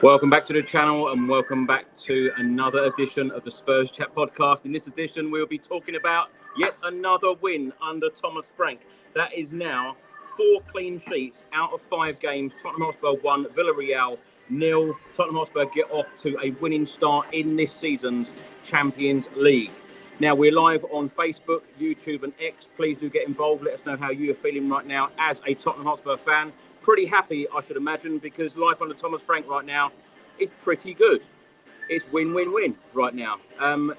Welcome back to the channel and welcome back to another edition of the Spurs Chat podcast. In this edition, we'll be talking about yet another win under Thomas Frank. That is now 4 clean sheets out of 5 games. Tottenham Hotspur 1, Villarreal 0. Tottenham Hotspur get off to a winning start in this season's Champions League. Now, we're live on Facebook, YouTube and X. Please do get involved. Let us know how you are feeling right now as a Tottenham Hotspur fan. Pretty happy, I should imagine, because life under Thomas Frank right now is pretty good. It's win-win-win right now.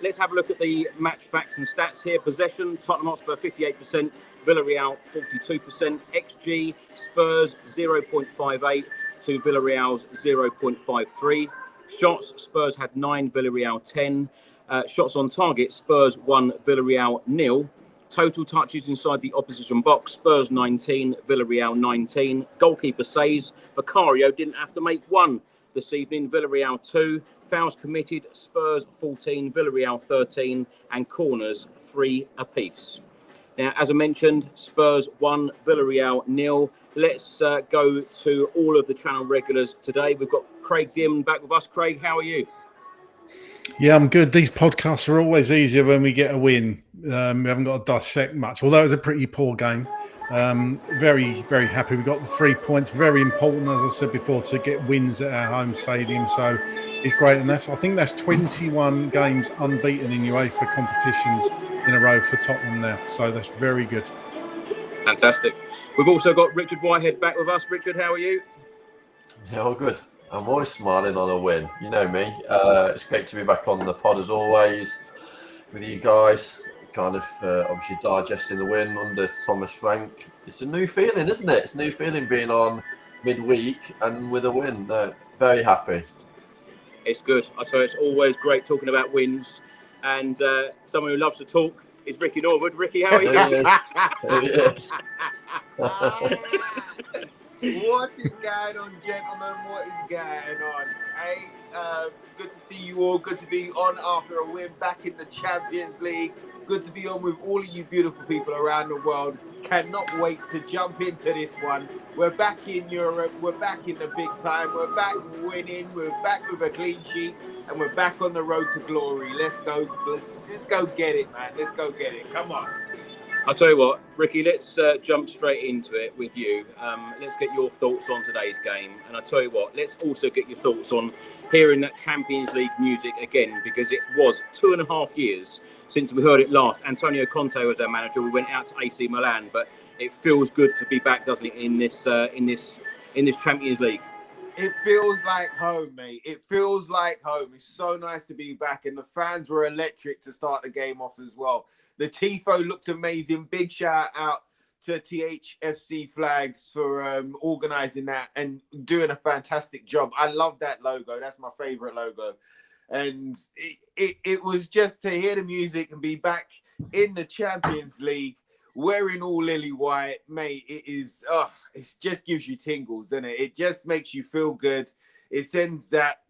Let's have a look at the match facts and stats here. Possession, Tottenham Hotspur 58%, Villarreal 42%, XG, Spurs 0.58 to Villarreal's 0.53. Shots, Spurs had 9, Villarreal 10. Shots on target, Spurs 1, Villarreal 0. Total touches inside the opposition box, Spurs 19, Villarreal 19. Goalkeeper saves, Vicario didn't have to make one this evening, Villarreal 2. Fouls committed, Spurs 14, Villarreal 13. And corners 3 apiece. Now, as I mentioned, Spurs 1, Villarreal 0. Let's go to all of the channel regulars today. We've got Craig Dearman back with us. Craig, how are you? Yeah, I'm good. These podcasts are always easier when we get a win. We haven't got to dissect much, although it was a pretty poor game. Very, very happy. We got the 3 points. Very important, as I said before, to get wins at our home stadium. So it's great. And I think that's 21 games unbeaten in UEFA competitions in a row for Tottenham now. So that's very good. Fantastic. We've also got Richard Whitehead back with us. Richard, how are you? Yeah, all good. I'm always smiling on a win. You know me. It's great to be back on the pod as always with you guys. Kind of obviously digesting the win under Thomas Frank. It's a new feeling, isn't it? It's a new feeling being on midweek and with a win. Very happy. It's good. I tell you, it's always great talking about wins. And someone who loves to talk is Ricky Norwood. Ricky, how are you? Yes. What is going on, gentlemen? What is going on? Hey, good to see you all. Good to be on after a win back in the Champions League. Good to be on with all of you beautiful people around the world. Cannot wait to jump into this one. We're back in Europe. We're back in the big time. We're back winning. We're back with a clean sheet. And we're back on the road to glory. Let's go. Let's go get it, man. Let's go get it. Come on. I'll tell you what, Ricky, let's jump straight into it with you. Let's get your thoughts on today's game. And I'll tell you what, let's also get your thoughts on hearing that Champions League music again, because it was 2.5 years since we heard it last. Antonio Conte was our manager. We went out to AC Milan, but it feels good to be back, doesn't it, in this Champions League? It feels like home, mate. It feels like home. It's so nice to be back. And the fans were electric to start the game off as well. The Tifo looked amazing. Big shout out to THFC Flags for organising that and doing a fantastic job. I love that logo. That's my favourite logo. And it was just to hear the music and be back in the Champions League wearing all lily white, mate. It is, it just gives you tingles, doesn't it? It just makes you feel good. It sends that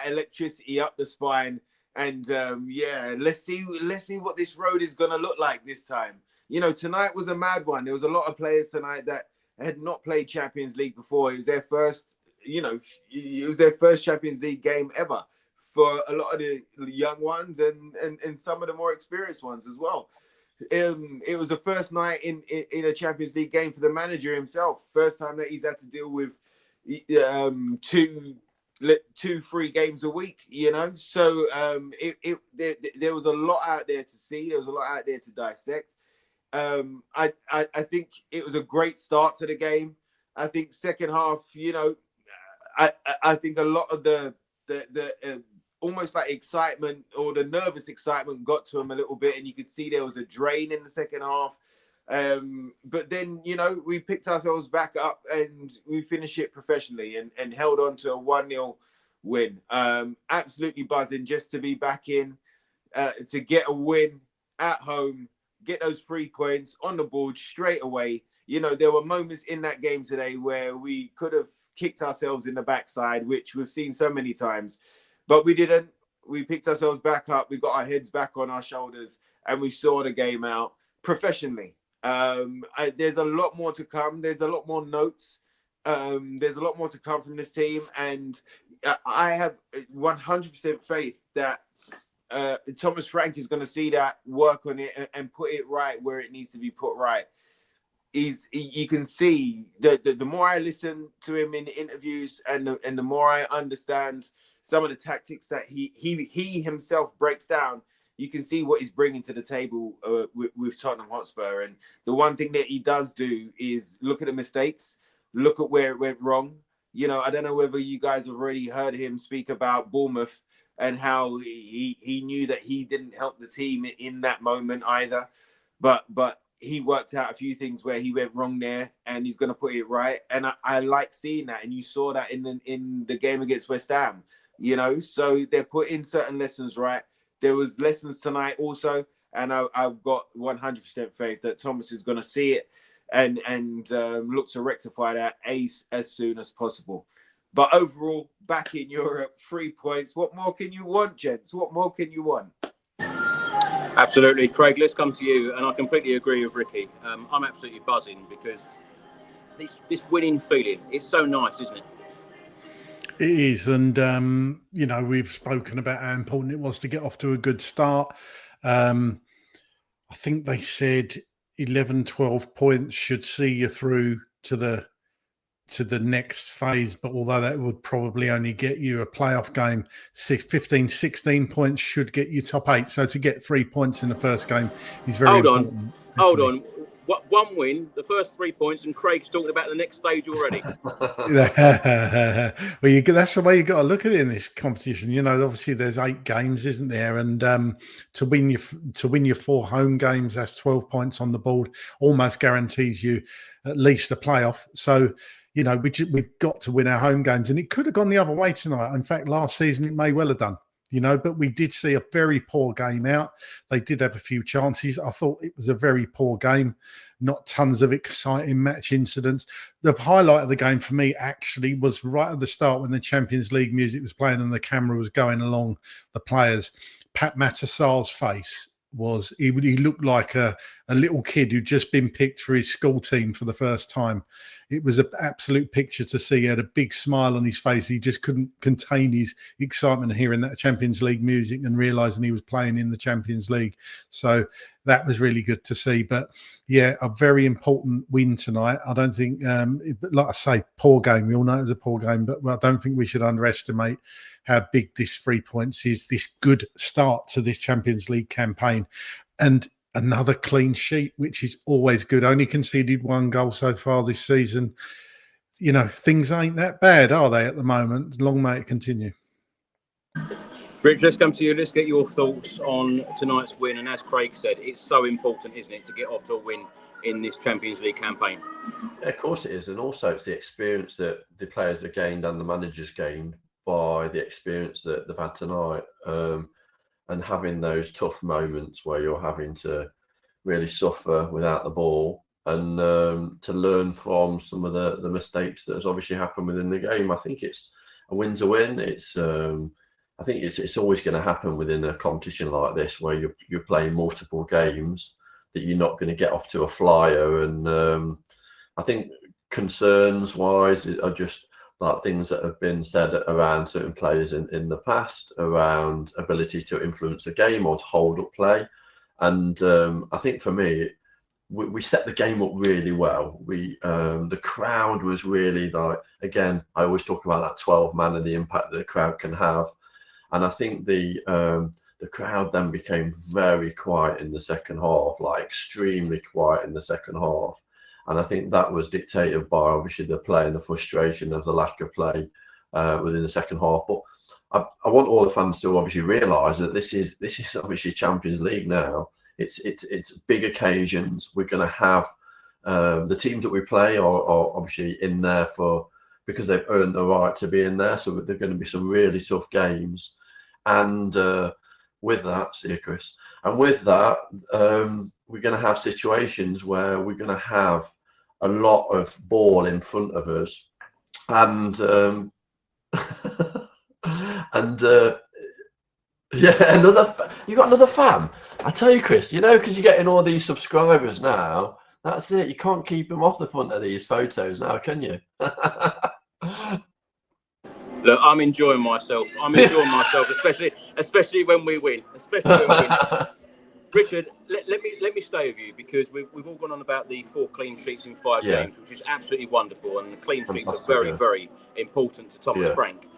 electricity up the spine. And yeah, let's see what this road is gonna look like this time. You know, tonight was a mad one. There was a lot of players tonight that had not played Champions League before. It was their first, it was their first Champions League game ever for a lot of the young ones and some of the more experienced ones as well. It was the first night in a Champions League game for the manager himself. First time that he's had to deal with 2-3 games a week, so there was a lot out there to see. There was a lot out there to dissect. I think it was a great start to the game. I think second half, I think a lot of the almost like excitement or the nervous excitement got to him a little bit, and you could see there was a drain in the second half. But then, we picked ourselves back up and we finished it professionally and held on to a 1-0 win. Absolutely buzzing just to be back in, to get a win at home, get those 3 points on the board straight away. There were moments in that game today where we could have kicked ourselves in the backside, which we've seen so many times, but we didn't. We picked ourselves back up. We got our heads back on our shoulders and we saw the game out professionally. There's a lot more to come. There's a lot more notes. There's a lot more to come from this team. And I have 100% faith that Thomas Frank is going to see that, work on it, and put it right where it needs to be put right. You can see the more I listen to him in interviews, and the more I understand some of the tactics that he himself breaks down, you can see what he's bringing to the table with Tottenham Hotspur. And the one thing that he does do is look at the mistakes, look at where it went wrong. You know, I don't know whether you guys have already heard him speak about Bournemouth and how he knew that he didn't help the team in that moment either. But he worked out a few things where he went wrong there, and he's going to put it right. And I like seeing that. And you saw that in the game against West Ham, you know. So they're putting certain lessons right. There was lessons tonight also, and I've got 100% faith that Thomas is going to see it and look to rectify that as soon as possible. But overall, back in Europe, 3 points. What more can you want, gents? What more can you want? Absolutely. Craig, let's come to you. And I completely agree with Ricky. I'm absolutely buzzing because this winning feeling, it's so nice, isn't it? It is. And, you know, we've spoken about how important it was to get off to a good start. I think they said 11, 12 points should see you through to the next phase, but although that would probably only get you a playoff game, 15, 16 points should get you top 8. So to get 3 points in the first game is very important. Hold on. What, one win, the first 3 points, and Craig's talking about the next stage already. Well, that's the way you got to look at it in this competition. You know, obviously there's 8 games, isn't there? And to win your 4 home games, that's 12 points on the board, almost guarantees you at least a playoff. So, you know, we've got to win our home games, and it could have gone the other way tonight. In fact, last season it may well have done. You know, but we did see a very poor game out. They did have a few chances. I thought it was a very poor game, not tons of exciting match incidents. The highlight of the game for me actually was right at the start when the Champions League music was playing and the camera was going along the players. Pat Matasar's face he looked like a little kid who'd just been picked for his school team for the first time. It was an absolute picture to see. He had a big smile on his face. He just couldn't contain his excitement hearing that Champions League music and realising he was playing in the Champions League. So that was really good to see. But yeah, a very important win tonight. I don't think, like I say, poor game. We all know it was a poor game, but I don't think we should underestimate how big this 3 points is, this good start to this Champions League campaign. And another clean sheet, which is always good. Only conceded 1 goal so far this season. You know, things ain't that bad, are they, at the moment? Long may it continue. Rich, let's come to you. Let's get your thoughts on tonight's win. And as Craig said, it's so important, isn't it, to get off to a win in this Champions League campaign? Yeah, of course it is. And also it's the experience that the players have gained and the managers gained by the experience that they've had tonight. And having those tough moments where you're having to really suffer without the ball and to learn from some of the mistakes that has obviously happened within the game. I think it's a win's a win. I think it's always going to happen within a competition like this where you're playing multiple games that you're not going to get off to a flyer. And I think concerns-wise are just like things that have been said around certain players in the past, around ability to influence the game or to hold up play. And I think for me, we set the game up really well. The crowd was really like, again, I always talk about that 12 man and the impact that the crowd can have. And I think the crowd then became very quiet in the second half, like extremely quiet in the second half. And I think that was dictated by obviously the play and the frustration of the lack of play within the second half. But I want all the fans to obviously realise that this is obviously Champions League now. It's big occasions. We're going to have the teams that we play are obviously in there because they've earned the right to be in there. So they're going to be some really tough games. And with that, see you, Chris. And with that, we're going to have situations where we're going to have a lot of ball in front of us, and yeah, you got another fan. I tell you, Chris, you know, because you're getting all these subscribers now. That's it. You can't keep them off the front of these photos now, can you? Look, I'm enjoying myself. Especially when we win. Richard, let me stay with you, because we've all gone on about the 4 clean sheets in 5 games, which is absolutely wonderful, and the clean sheets are very, very important to Thomas Frank.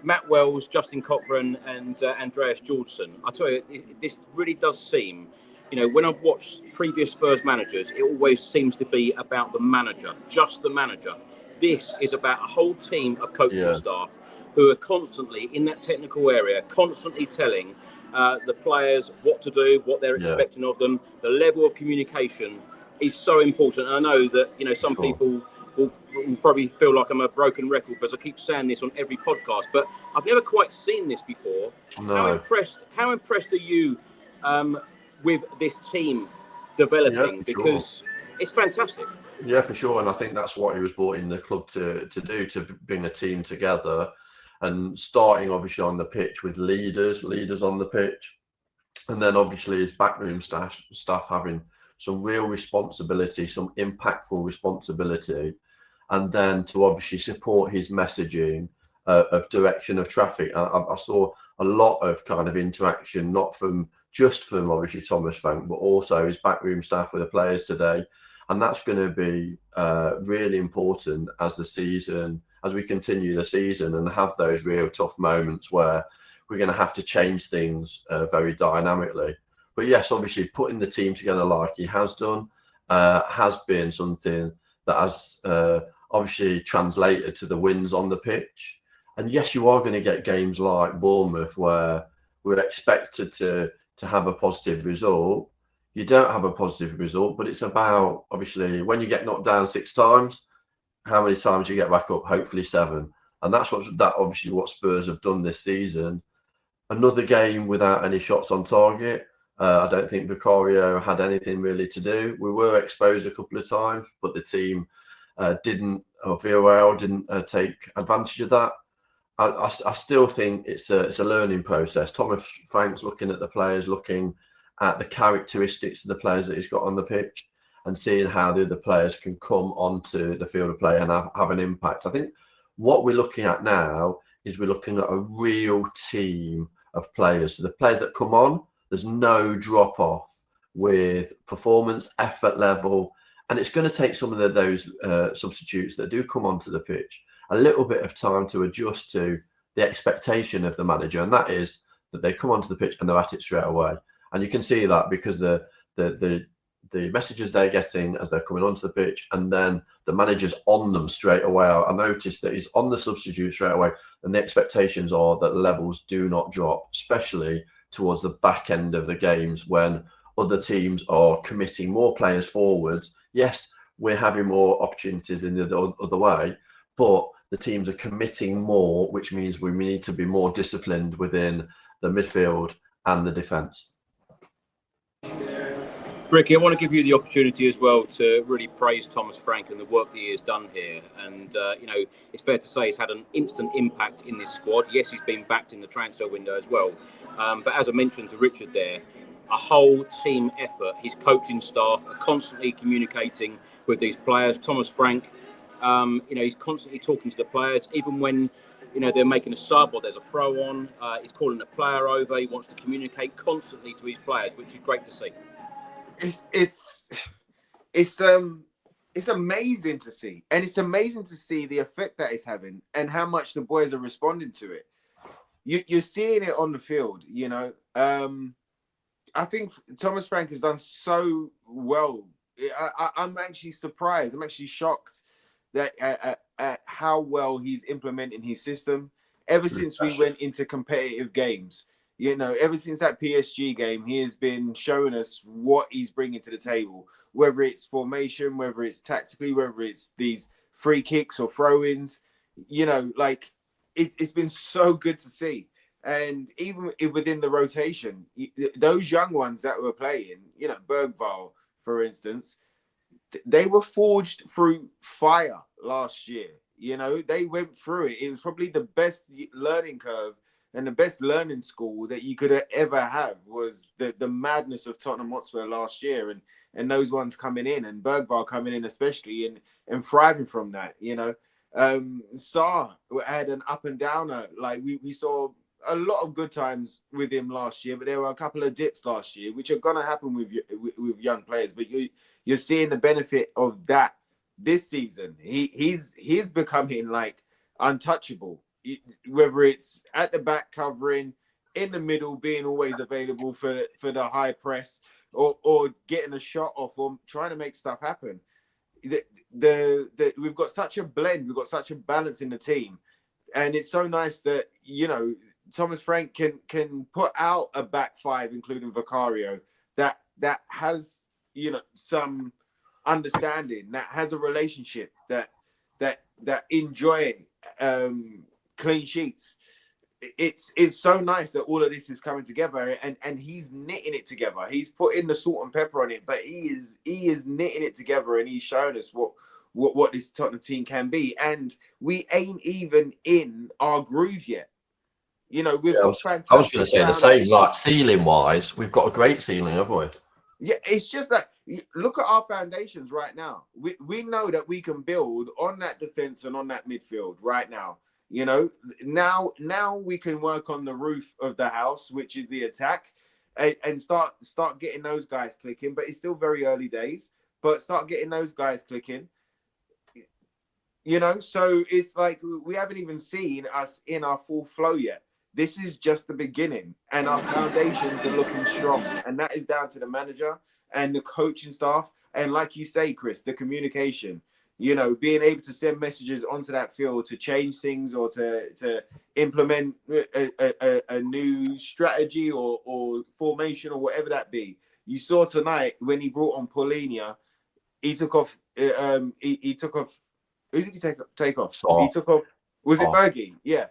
Matt Wells, Justin Cochran, and Andreas Georgeson. I tell you, this really does seem, when I've watched previous Spurs managers, it always seems to be about the manager, just the manager. This is about a whole team of coaching staff who are constantly in that technical area, constantly telling the players what to do, what they're expecting of them. The level of communication is so important. And I know that some people will probably feel like I'm a broken record because I keep saying this on every podcast, but I've never quite seen this before. No. How impressed are you with this team developing? Because it's fantastic. Yeah, for sure. And I think that's what he was brought in the club to do, to bring a team together, and starting obviously on the pitch with leaders on the pitch, and then obviously his backroom staff having some real responsibility, some impactful responsibility, and then to obviously support his messaging of direction of traffic. I saw a lot of kind of interaction, not just from obviously Thomas Frank, but also his backroom staff with the players today. And that's going to be really important as we continue the season and have those real tough moments where we're going to have to change things very dynamically. But yes, obviously putting the team together like he has done has been something that has obviously translated to the wins on the pitch. And yes, you are going to get games like Bournemouth where we're expected to have a positive result. You don't have a positive result, but it's about, obviously, when you get knocked down 6 times, how many times you get back up? Hopefully 7. And that's obviously what Spurs have done this season. Another game without any shots on target. I don't think Vicario had anything really to do. We were exposed a couple of times, but the team Villarreal didn't take advantage of that. I still think it's a learning process. Thomas Frank's looking at the players, looking at the characteristics of the players that he's got on the pitch, and seeing how the other players can come onto the field of play and have an impact. I think what we're looking at now is we're looking at a real team of players. So the players that come on, there's no drop off with performance, effort level, and it's going to take some of those substitutes that do come onto the pitch a little bit of time to adjust to the expectation of the manager, and that is that they come onto the pitch and they're at it straight away. And you can see that because the messages they're getting as they're coming onto the pitch, and then the manager's on them straight away. I noticed that he's on the substitute straight away, and the expectations are that levels do not drop, especially towards the back end of the games when other teams are committing more players forwards. Yes, we're having more opportunities in the other way, but the teams are committing more, which means we need to be more disciplined within the midfield and the defence. Ricky, I want to give you the opportunity as well to really praise Thomas Frank and the work that he has done here. And, it's fair to say he's had an instant impact in this squad. Yes, he's been backed in the transfer window as well. But as I mentioned to Richard there, a whole team effort. His coaching staff are constantly communicating with these players. Thomas Frank, he's constantly talking to the players, even when they're making a sub or there's a throw on. He's calling a player over. He wants to communicate constantly to his players, which is great to see. It's amazing to see, and it's amazing to see the effect that it's having and how much the boys are responding to it. You're seeing it on the field. I think Thomas Frank has done so well. I'm actually surprised. I'm actually shocked that at how well he's implementing his system ever since we went into competitive games. Ever since that PSG game, he has been showing us what he's bringing to the table, whether it's formation, whether it's tactically, whether it's these free kicks or throw-ins. It's been so good to see. And even within the rotation, those young ones that were playing, Bergvall, for instance, they were forged through fire last year. They went through it. It was probably the best learning curve and the best learning school that you could ever have was the madness of Tottenham Hotspur last year, and those ones coming in, and Bergvall coming in especially, and thriving from that. Sarr had an up and downer. Like we saw a lot of good times with him last year, but there were a couple of dips last year, which are gonna happen with young players. But you're seeing the benefit of that this season. He's becoming like untouchable. Whether it's at the back covering, in the middle being always available for the high press, or getting a shot off, or trying to make stuff happen. We've got such a blend, we've got such a balance in the team, and it's so nice that Thomas Frank can put out a back five, including Vicario, that has some understanding, that has a relationship, that enjoy clean sheets. It's so nice that all of this is coming together, and he's knitting it together. He's putting the salt and pepper on it, but he is knitting it together, and he's showing us what this Tottenham team can be. And we ain't even in our groove yet. We've got fantastic. I was going to say the same. Like ceiling wise, we've got a great ceiling, haven't we? Yeah, it's just that look at our foundations right now. We know that we can build on that defense and on that midfield right now. Now we can work on the roof of the house, which is the attack, and start getting those guys clicking. But it's still very early days. But start getting those guys clicking. So it's like we haven't even seen us in our full flow yet. This is just the beginning, and our foundations are looking strong, and that is down to the manager and the coaching staff, and like you say, Chris, the communication. Being able to send messages onto that field to change things, or to implement a new strategy or formation or whatever that be. You saw tonight when he brought on Paulinho, he took off. He took off. Who did he take off? Saw. He took off. Was it Bergie? Yeah.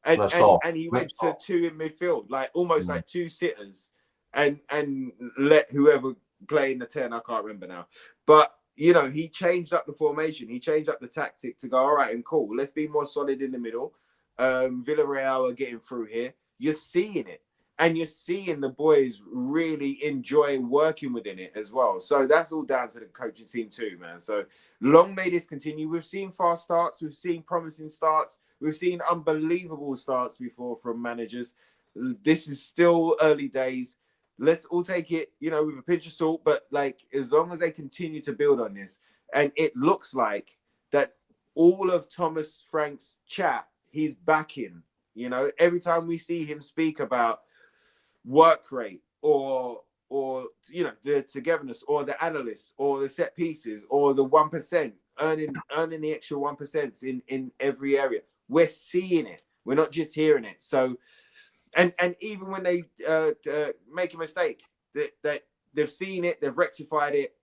And he went to two in midfield, like almost like two sitters, and let whoever play in the 10. I can't remember now, but. He changed up the formation. He changed up the tactic to go, all right, and cool. Let's be more solid in the middle. Villarreal are getting through here. You're seeing it. And you're seeing the boys really enjoy working within it as well. So that's all down to the coaching team too, man. So long may this continue. We've seen fast starts. We've seen promising starts. We've seen unbelievable starts before from managers. This is still early days. Let's all take it, with a pinch of salt. But as long as they continue to build on this, and it looks like that all of Thomas Frank's chat, he's backing. Every time we see him speak about work rate or the togetherness or the analysts or the set pieces or the 1%, earning the extra 1% in every area, we're seeing it. We're not just hearing it. So. And even when they make a mistake, that they've seen it, they've rectified it,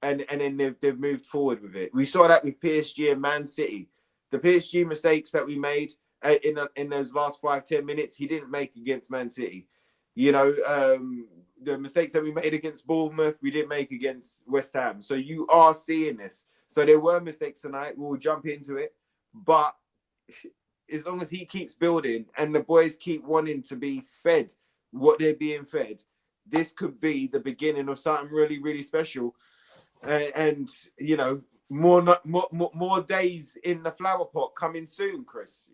and then they've moved forward with it. We saw that with PSG and Man City. The PSG mistakes that we made in those last 5-10 minutes, he didn't make against Man City. The mistakes that we made against Bournemouth, we didn't make against West Ham. So you are seeing this. So there were mistakes tonight. We'll jump into it, but. As long as he keeps building and the boys keep wanting to be fed what they're being fed, this could be the beginning of something really, really special. And more days in the flower pot coming soon, Chris.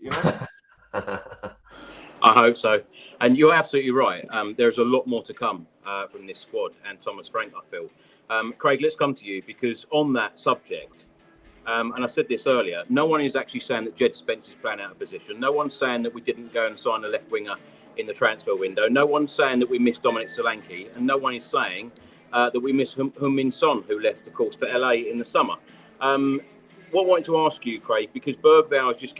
I hope so. And you're absolutely right. There's a lot more to come from this squad and Thomas Frank, I feel. Craig, let's come to you, because on that subject, and I said this earlier, no one is actually saying that Jed Spence is playing out of position. No one's saying that we didn't go and sign a left winger in the transfer window. No one's saying that we missed Dominic Solanke. And no one is saying that we missed Heung-min Son, who left, of course, for LA in the summer. What I wanted to ask you, Craig, because Bergvall has just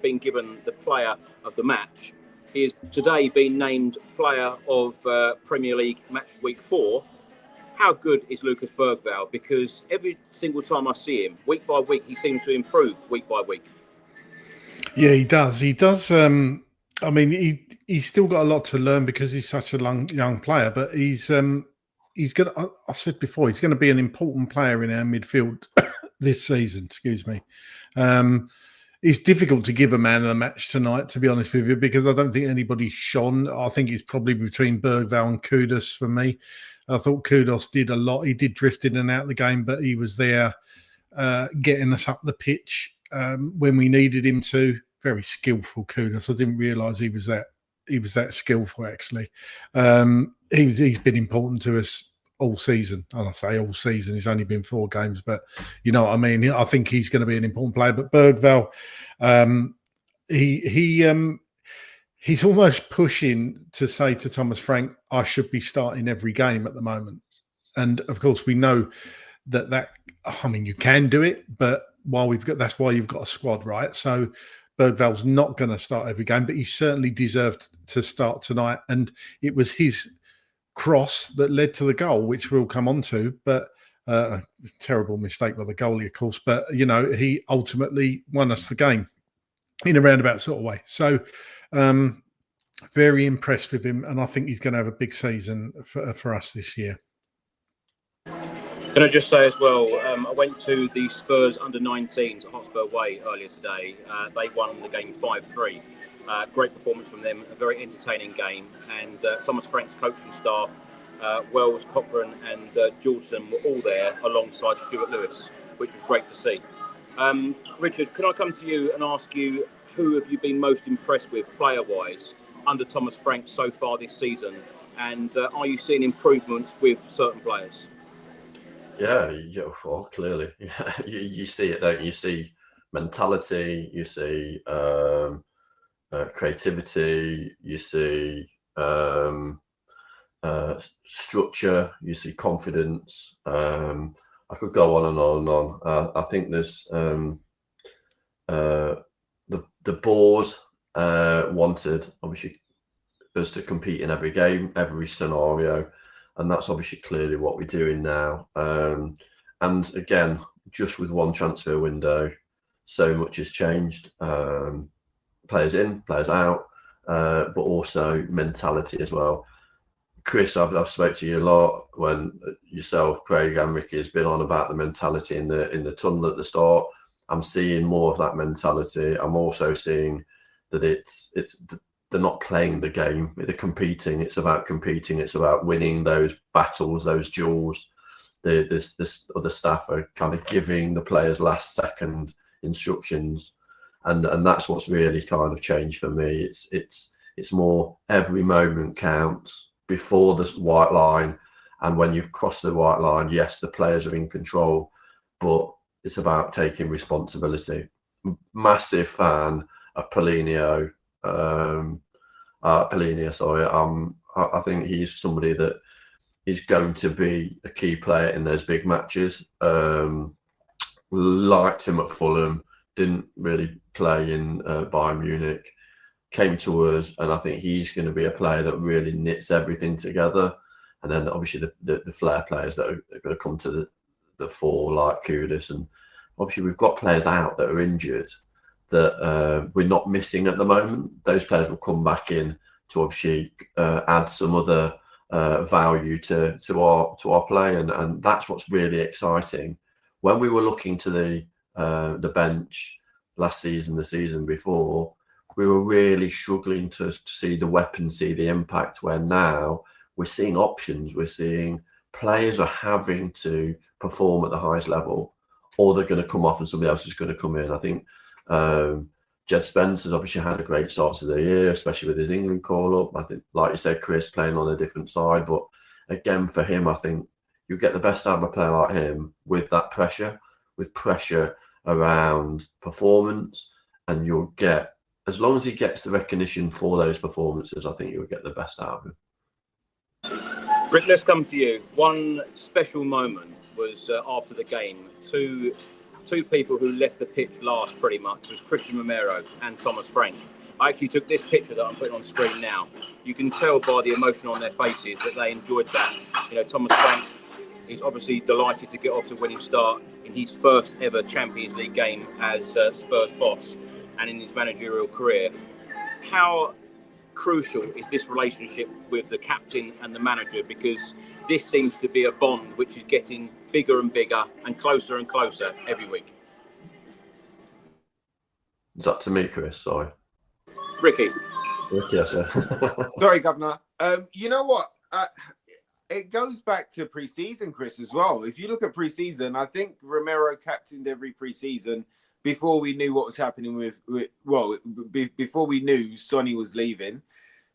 been given the player of the match. He has today been named player of Premier League match week 4. How good is Lucas Bergvall? Because every single time I see him, week by week, he seems to improve week by week. Yeah, he does. He does. He's still got a lot to learn because he's such a young player. But he's going. I said before, he's going to be an important player in our midfield this season. Excuse me. It's difficult to give a man of the match tonight, to be honest with you, because I don't think anybody shone. I think it's probably between Bergvall and Kudus for me. I thought Kudus did a lot. He did drift in and out of the game, but he was there getting us up the pitch. when we needed him to. Very skillful, Kudus. I didn't realise he was that skillful. Actually, he's been important to us all season. And I say all season. He's only been 4 games, but you know what I mean. I think he's going to be an important player. But Bergvall, he's almost pushing to say to Thomas Frank, I should be starting every game at the moment. And of course, we know that I mean, you can do it, but that's why you've got a squad, right? So Bergvall's not going to start every game, but he certainly deserved to start tonight. And it was his cross that led to the goal, which we'll come on to. But terrible mistake by the goalie, of course. But, you know, he ultimately won us the game in a roundabout sort of way. So very impressed with him. And I think he's going to have a big season for us this year. Can I just say as well, I went to the Spurs under-19s at Hotspur Way earlier today. They won the game 5-3. Great performance from them, a very entertaining game. And Thomas Frank's coaching staff, Wells, Cochran and Georgeson were all there alongside Stuart Lewis, which was great to see. Richard, can I come to you and ask you, who have you been most impressed with player-wise under Thomas Frank so far this season? And are you seeing improvements with certain players? Yeah, well, clearly, yeah, you see it, don't you? You see mentality, you see creativity, you see structure, you see confidence. I could go on and on and on. I think there's the board wanted obviously us to compete in every game, every scenario. And that's obviously clearly what we're doing now. And again, just with one transfer window, so much has changed. Players in, players out, but also mentality as well. Chris, I've spoke to you a lot when yourself, Craig and Ricky has been on about the mentality in the tunnel at the start. I'm seeing more of that mentality. I'm also seeing that they're not playing the game, they're competing. It's about competing. It's about winning those battles, those duels. This other staff are kind of giving the players last second instructions, and that's what's really kind of changed for me. It's more every moment counts before the white line, and when you cross the white line, yes, the players are in control, but it's about taking responsibility. Massive fan of Paulinho. I think he's somebody that is going to be a key player in those big matches. Liked him at Fulham, didn't really play in Bayern Munich, came to us, and I think he's going to be a player that really knits everything together. And then obviously the flair players that are going to come to the fore, like Kudus, and obviously we've got players out that are injured that we're not missing at the moment. Those players will come back in to obviously add some other value to our play, and that's what's really exciting. When we were looking to the bench last season, the season before, we were really struggling to see the weapon, see the impact, where now we're seeing options. We're seeing players are having to perform at the highest level, or they're going to come off and somebody else is going to come in. I think Jed Spencer's obviously had a great start to the year, especially with his England call-up. I think, like you said, Chris, playing on a different side. But again, for him, I think you get the best out of a player like him with that pressure, with pressure around performance, and you'll get, as long as he gets the recognition for those performances, I think you'll get the best out of him. Rick, let's come to you. One special moment was after the game. Two people who left the pitch last pretty much was Christian Romero and Thomas Frank. I actually took this picture that I'm putting on screen now. You can tell by the emotion on their faces that they enjoyed that. You know, Thomas Frank is obviously delighted to get off to a winning start in his first ever Champions League game as Spurs boss and in his managerial career. How crucial is this relationship with the captain and the manager? Because this seems to be a bond which is getting bigger and bigger and closer every week. Is that to me, Chris? Sorry. Ricky, yes, sir. Sorry, Governor. You know what? It goes back to pre-season, Chris, as well. If you look at pre-season, I think Romero captained every pre-season before we knew what was happening before we knew Sonny was leaving.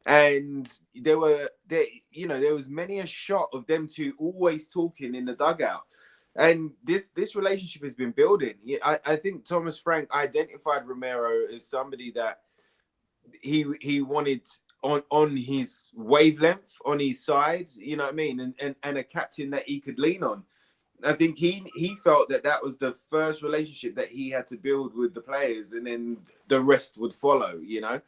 And there was many a shot of them two always talking in the dugout. And this relationship has been building. I think Thomas Frank identified Romero as somebody that he wanted on his wavelength, on his side, you know what I mean? And a captain that he could lean on. I think he felt that was the first relationship that he had to build with the players, and then the rest would follow, you know?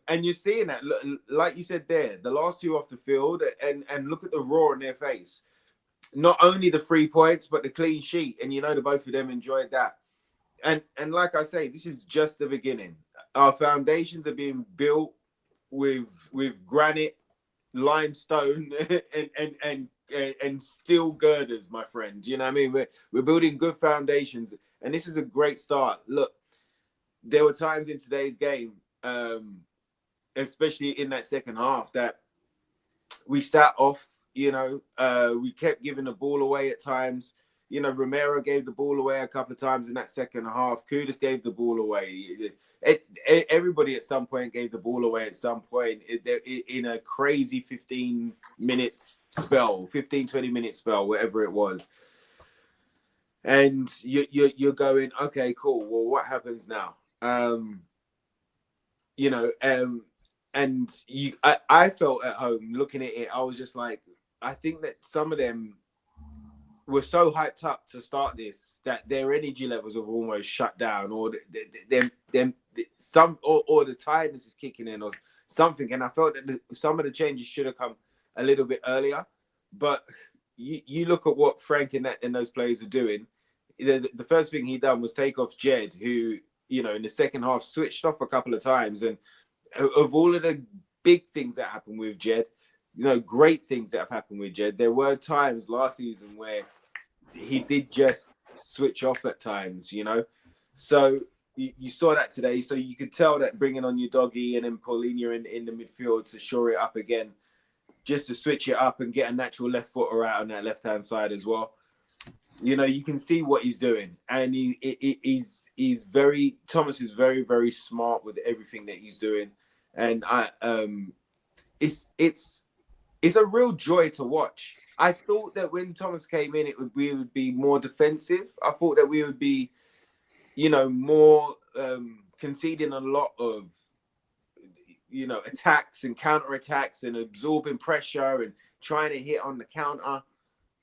And you're seeing that, like you said there, the last two off the field, and look at the roar on their face. Not only the 3 points, but the clean sheet. And, the both of them enjoyed that. And like I say, this is just the beginning. Our foundations are being built with granite, limestone, and steel girders, my friend. You know what I mean? We're building good foundations, and this is a great start. Look, there were times in today's game, especially in that second half, that we sat off. We kept giving the ball away at times. Romero gave the ball away a couple of times in that second half. Kudus gave the ball away. Everybody at some point gave the ball away at some point in a crazy 15-minute spell, 20-minute spell, whatever it was. And you're going, okay, cool. Well, what happens now? I felt at home looking at it. I was just like, I think that some of them were so hyped up to start this that their energy levels have almost shut down, or the tiredness is kicking in, or something. And I felt that some of the changes should have come a little bit earlier. But you look at what Frank and those players are doing. The first thing he done was take off Jed, who in the second half switched off a couple of times. And of all of the big things that happened with Jed, great things that have happened with Jed, there were times last season where he did just switch off at times, So you saw that today. So you could tell that bringing on your doggy and then Paulinho in the midfield to shore it up again, just to switch it up and get a natural left footer out on that left-hand side as well. You can see what he's doing. And Thomas is very, very smart with everything that he's doing. And it's a real joy to watch. I thought that when Thomas came in, we would be more defensive. I thought that we would be, more conceding a lot of, attacks and counter-attacks and absorbing pressure and trying to hit on the counter.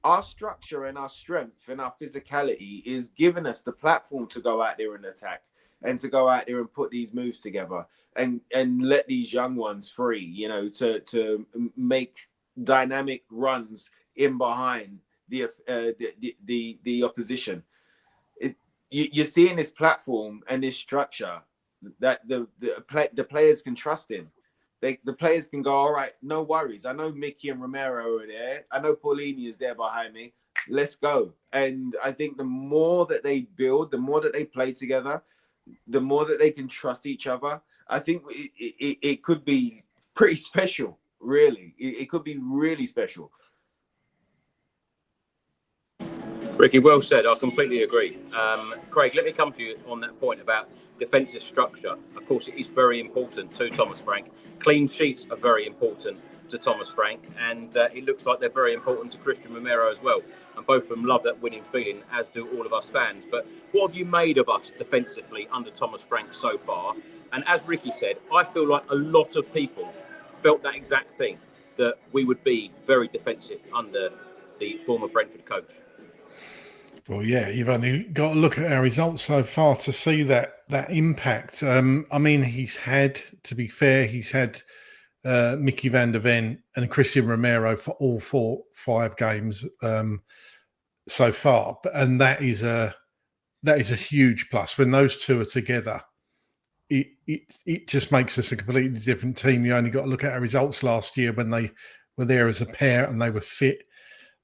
Our structure and our strength and our physicality is giving us the platform to go out there and attack, and to go out there and put these moves together and let these young ones free, to make dynamic runs in behind the opposition. You're seeing this platform and this structure that the players can trust in. The players can go, all right, no worries. I know Mickey and Romero are there. I know Paulinho is there behind me. Let's go. And I think the more that they build, the more that they play together, the more that they can trust each other. I think it could be pretty special, really. It could be really special. Ricky, well said. I completely agree. Craig, let me come to you on that point about defensive structure. Of course, it is very important to Thomas Frank. Clean sheets are very important to Thomas Frank, and it looks like they're very important to Christian Romero as well. And both of them love that winning feeling, as do all of us fans. But what have you made of us defensively under Thomas Frank so far? And as Ricky said, I feel like a lot of people felt that exact thing, that we would be very defensive under the former Brentford coach. Well, yeah, you've only got to look at our results so far to see that impact. He's had, to be fair, Mickey van der Ven and Christian Romero for all 5 games so far, and that is a huge plus. When those two are together, it just makes us a completely different team. You only got to look at our results last year when they were there as a pair and they were fit.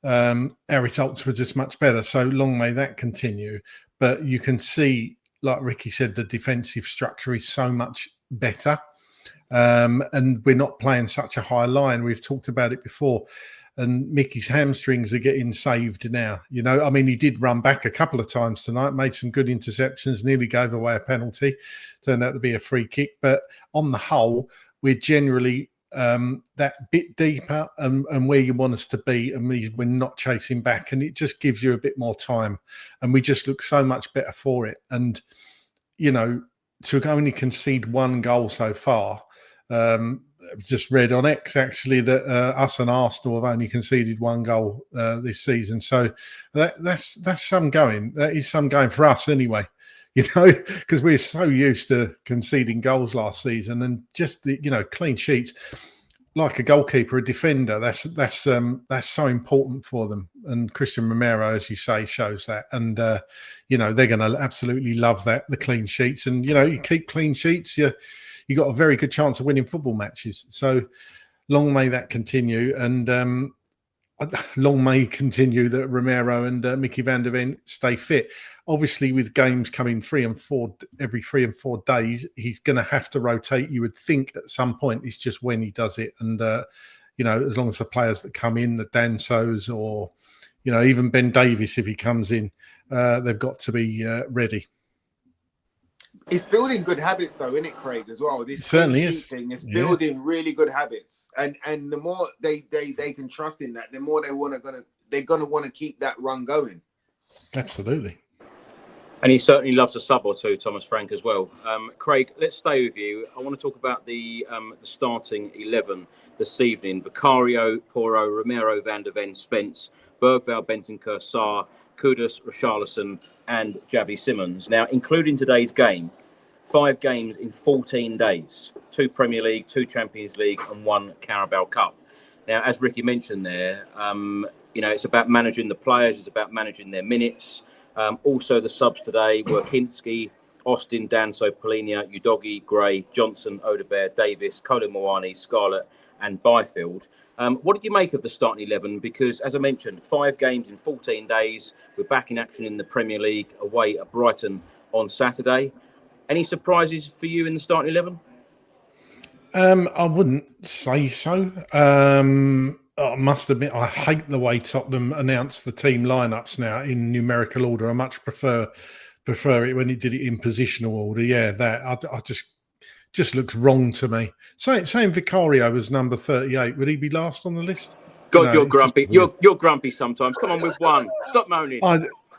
Our results were just much better. So long may that continue. But you can see, like Ricky said, the defensive structure is so much better. And we're not playing such a high line. We've talked about it before. and Mickey's hamstrings are getting saved now. You know, I mean, he did run back a couple of times tonight, made some good interceptions, nearly gave away a penalty, turned out to be a free kick. But on the whole, we're generally that bit deeper and where you want us to be, and we're not chasing back, and it just gives you a bit more time, and we just look so much better for it. And you know, to only concede one goal so far. I've just read on X actually that us and Arsenal have only conceded one goal this season. So that's some going. That is some going for us anyway, you know, because we're so used to conceding goals last season, and just you know, clean sheets. Like a goalkeeper, a defender, that's so important for them. And Christian Romero, as you say, shows that. And you know, they're going to absolutely love that, the clean sheets. And you know, you keep clean sheets, you got a very good chance of winning football matches. So long may that continue, and long may continue that Romero and Mickey van der Ven stay fit. Obviously, with games coming every 3 and 4 days, he's going to have to rotate. You would think at some point. It's just when he does it. And you know, as long as the players that come in, the Dansos, or you know, even Ben Davies, if he comes in, they've got to be ready. It's building good habits, though, isn't it, Craig? As well, this certainly is. Thing is building really good habits, and the more they can trust in that, the more they're gonna want to keep that run going. Absolutely. And he certainly loves a sub or two, Thomas Frank, as well. Craig, let's stay with you. I want to talk about the starting 11 this evening: Vicario, Porro, Romero, Van der Ven, Spence, Bergvall, Bentancur, Sarr, Kudus, Richarlison, and Javi Simons. Now, including today's game, 5 games in 14 days, 2 Premier League, 2 Champions League, and 1 Carabao Cup. Now, as Ricky mentioned there, you know, it's about managing the players, it's about managing their minutes. Also, the subs today were Kinski, Austin, Danso, Polinia, Udogi, Gray, Johnson, Odegaard, Davis, Cowlin, Moani, Scarlett, and Byfield. What did you make of the starting 11? Because, as I mentioned, 5 games in 14 days. We're back in action in the Premier League away at Brighton on Saturday. Any surprises for you in the starting 11? I wouldn't say so. I must admit, I hate the way Tottenham announced the team lineups now in numerical order. I much prefer it when it did it in positional order. Yeah, that I just looks wrong to me. Saying Vicario was number 38, would he be last on the list? God, no, you're grumpy. You're grumpy sometimes. Come on with one. Stop moaning.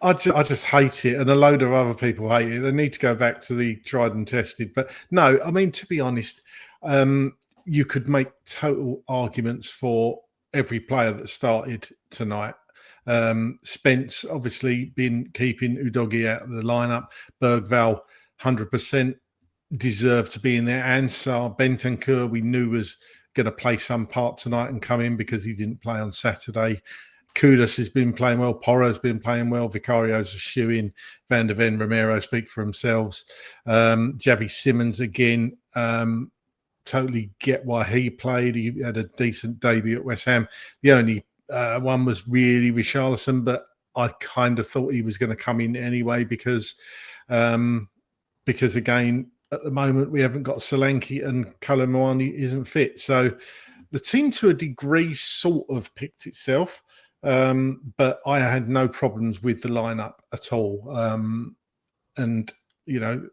I just hate it, and a load of other people hate it. They need to go back to the tried and tested. But no, I mean, to be honest, you could make total arguments for every player that started tonight. Spence obviously been keeping Udogi out of the lineup. Bergvall, 100% deserved to be in there. Ansar, Bentancur, we knew was going to play some part tonight and come in because he didn't play on Saturday. Kudus has been playing well. Porro's been playing well. Vicario's a shoe-in. Van der Ven, Romero speak for themselves. Javi Simons again. Totally get why he played. He had a decent debut at West Ham. The only one was really Richarlison, but I kind of thought he was going to come in anyway because again, at the moment, we haven't got Solanke, and Cowlin Moani isn't fit. So the team, to a degree, sort of picked itself. But I had no problems with the lineup at all. And, you know,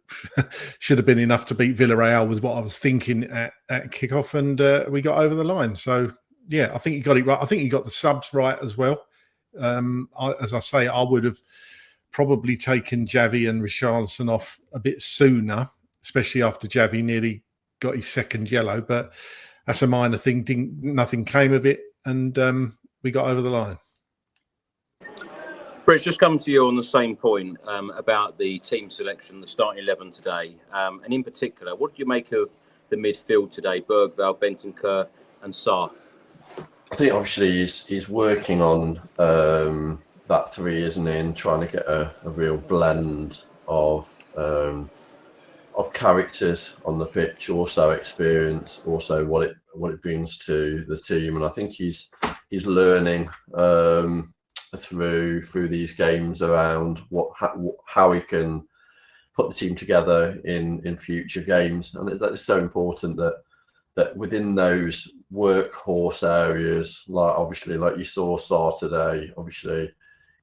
should have been enough to beat Villarreal was what I was thinking at kickoff. And we got over the line. So, yeah, I think he got it right. I think he got the subs right as well. As I say, I would have probably taken Javi and Richarlison off a bit sooner, especially after Javi nearly got his second yellow. But that's a minor thing. Nothing came of it. And we got over the line. Rich, just come to you on the same point about the team selection, the starting 11 today. And in particular, what do you make of the midfield today? Bergvall, Bentancur and Sarr. I think obviously he's working on that 3, isn't he? And trying to get a real blend of characters on the pitch, also experience, also what it brings to the team. And I think he's learning through these games around how he can put the team together in future games. And it's so important that within those workhorse areas, like obviously, like you saw Sarr today. Obviously,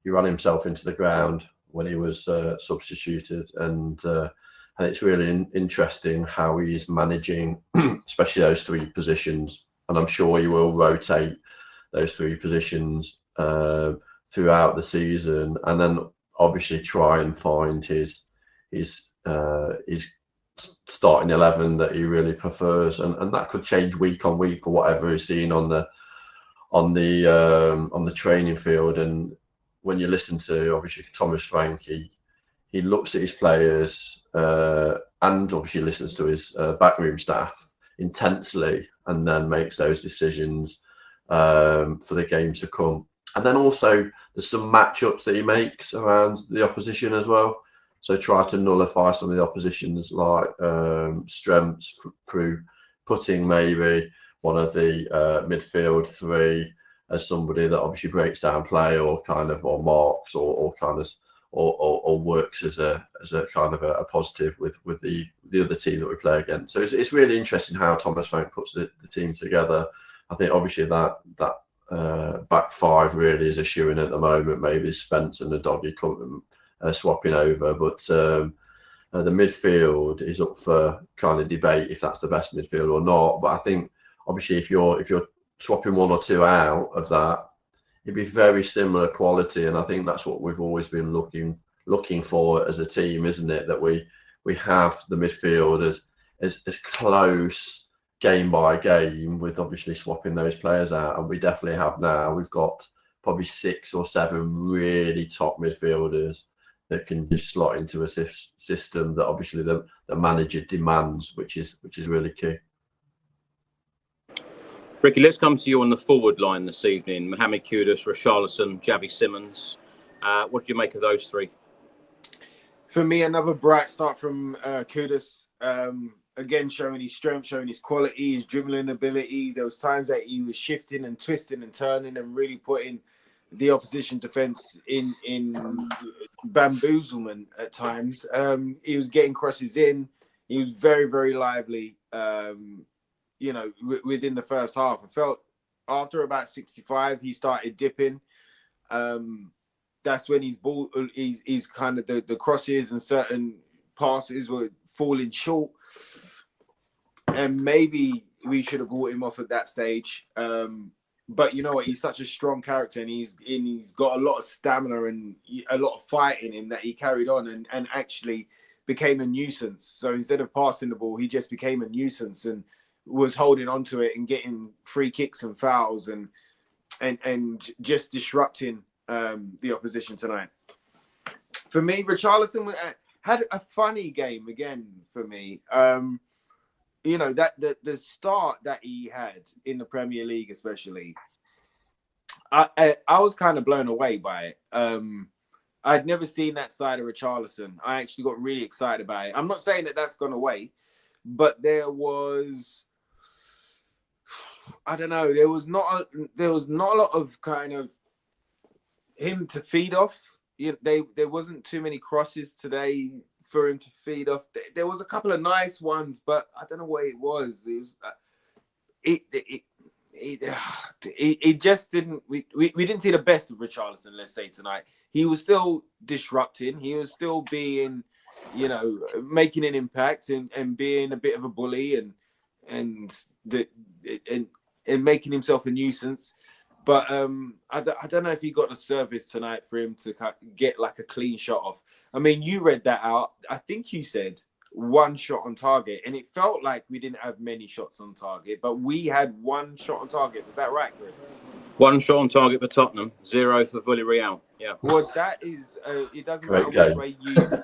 he ran himself into the ground when he was substituted, and it's really interesting how he's managing, especially those three positions. And I'm sure he will rotate those three positions throughout the season, and then obviously try and find his starting 11 that he really prefers, and that could change week on week or whatever he's seen on the training field. And when you listen to obviously Thomas Frank, he looks at his players and obviously listens to his backroom staff intensely, and then makes those decisions for the games to come. And then also there's some matchups that he makes around the opposition as well. So try to nullify some of the opposition's like strengths through putting maybe one of the midfield three as somebody that obviously breaks down play or marks or works as a kind of a positive with the other team that we play against. So it's really interesting how Thomas Frank puts the team together. I think obviously that back five really is a shoo-in at the moment. Maybe Spence and the Doggy come swapping over, but the midfield is up for kind of debate if that's the best midfield or not. But I think obviously if you're swapping one or two out of that, it'd be very similar quality, and I think that's what we've always been looking for as a team, isn't it? That we have the midfield as close game by game, with obviously swapping those players out, and we definitely have now. We've got probably 6 or 7 really top midfielders that can just slot into a system that obviously the manager demands, which is really key. Ricky, let's come to you on the forward line this evening. Mohamed Kudus, Richarlison, Javi Simmons. What do you make of those three? For me, another bright start from Kudus. Again, showing his strength, showing his quality, his dribbling ability. There was times that he was shifting and twisting and turning and really putting the opposition defence in bamboozlement at times. He was getting crosses in. He was very, very lively. Within the first half, I felt after about 65, he started dipping. That's when his ball, he's kind of the crosses and certain passes were falling short. And maybe we should have brought him off at that stage. But you know what? He's such a strong character, and he's got a lot of stamina and a lot of fight in him that he carried on and actually became a nuisance. So instead of passing the ball, he just became a nuisance and was holding on to it and getting free kicks and fouls and just disrupting the opposition tonight. For me, Richarlison had a funny game again for me. That the start that he had in the Premier League, especially, I was kind of blown away by it. I'd never seen that side of Richarlison. I actually got really excited about it. I'm not saying that that's gone away, but there was, I don't know, there was not a lot of kind of him to feed off. There wasn't too many crosses today for him to feed off. There was a couple of nice ones, but I don't know what it was. It was it just didn't. We didn't see the best of Richarlison, let's say, tonight. He was still disrupting. He was still being, making an impact and being a bit of a bully and making himself a nuisance. But I don't know if he got the service tonight for him to get like a clean shot off. I mean, you read that out. I think you said 1 shot on target, and it felt like we didn't have many shots on target, but we had 1 shot on target. Was that right, Chris? 1 shot on target for Tottenham, 0 for Villarreal. Yeah. Well, that is. It doesn't matter which way you.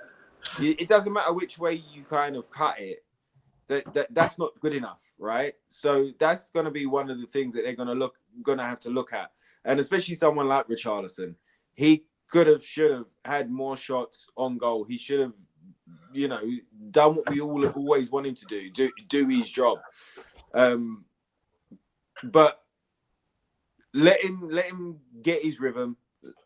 It doesn't matter which way you kind of cut it. That's not good enough, right? So that's going to be one of the things that they're going to have to look at, and especially someone like Richarlison, he should have had more shots on goal. He should have, done what we all always want him to do his job. But let him get his rhythm.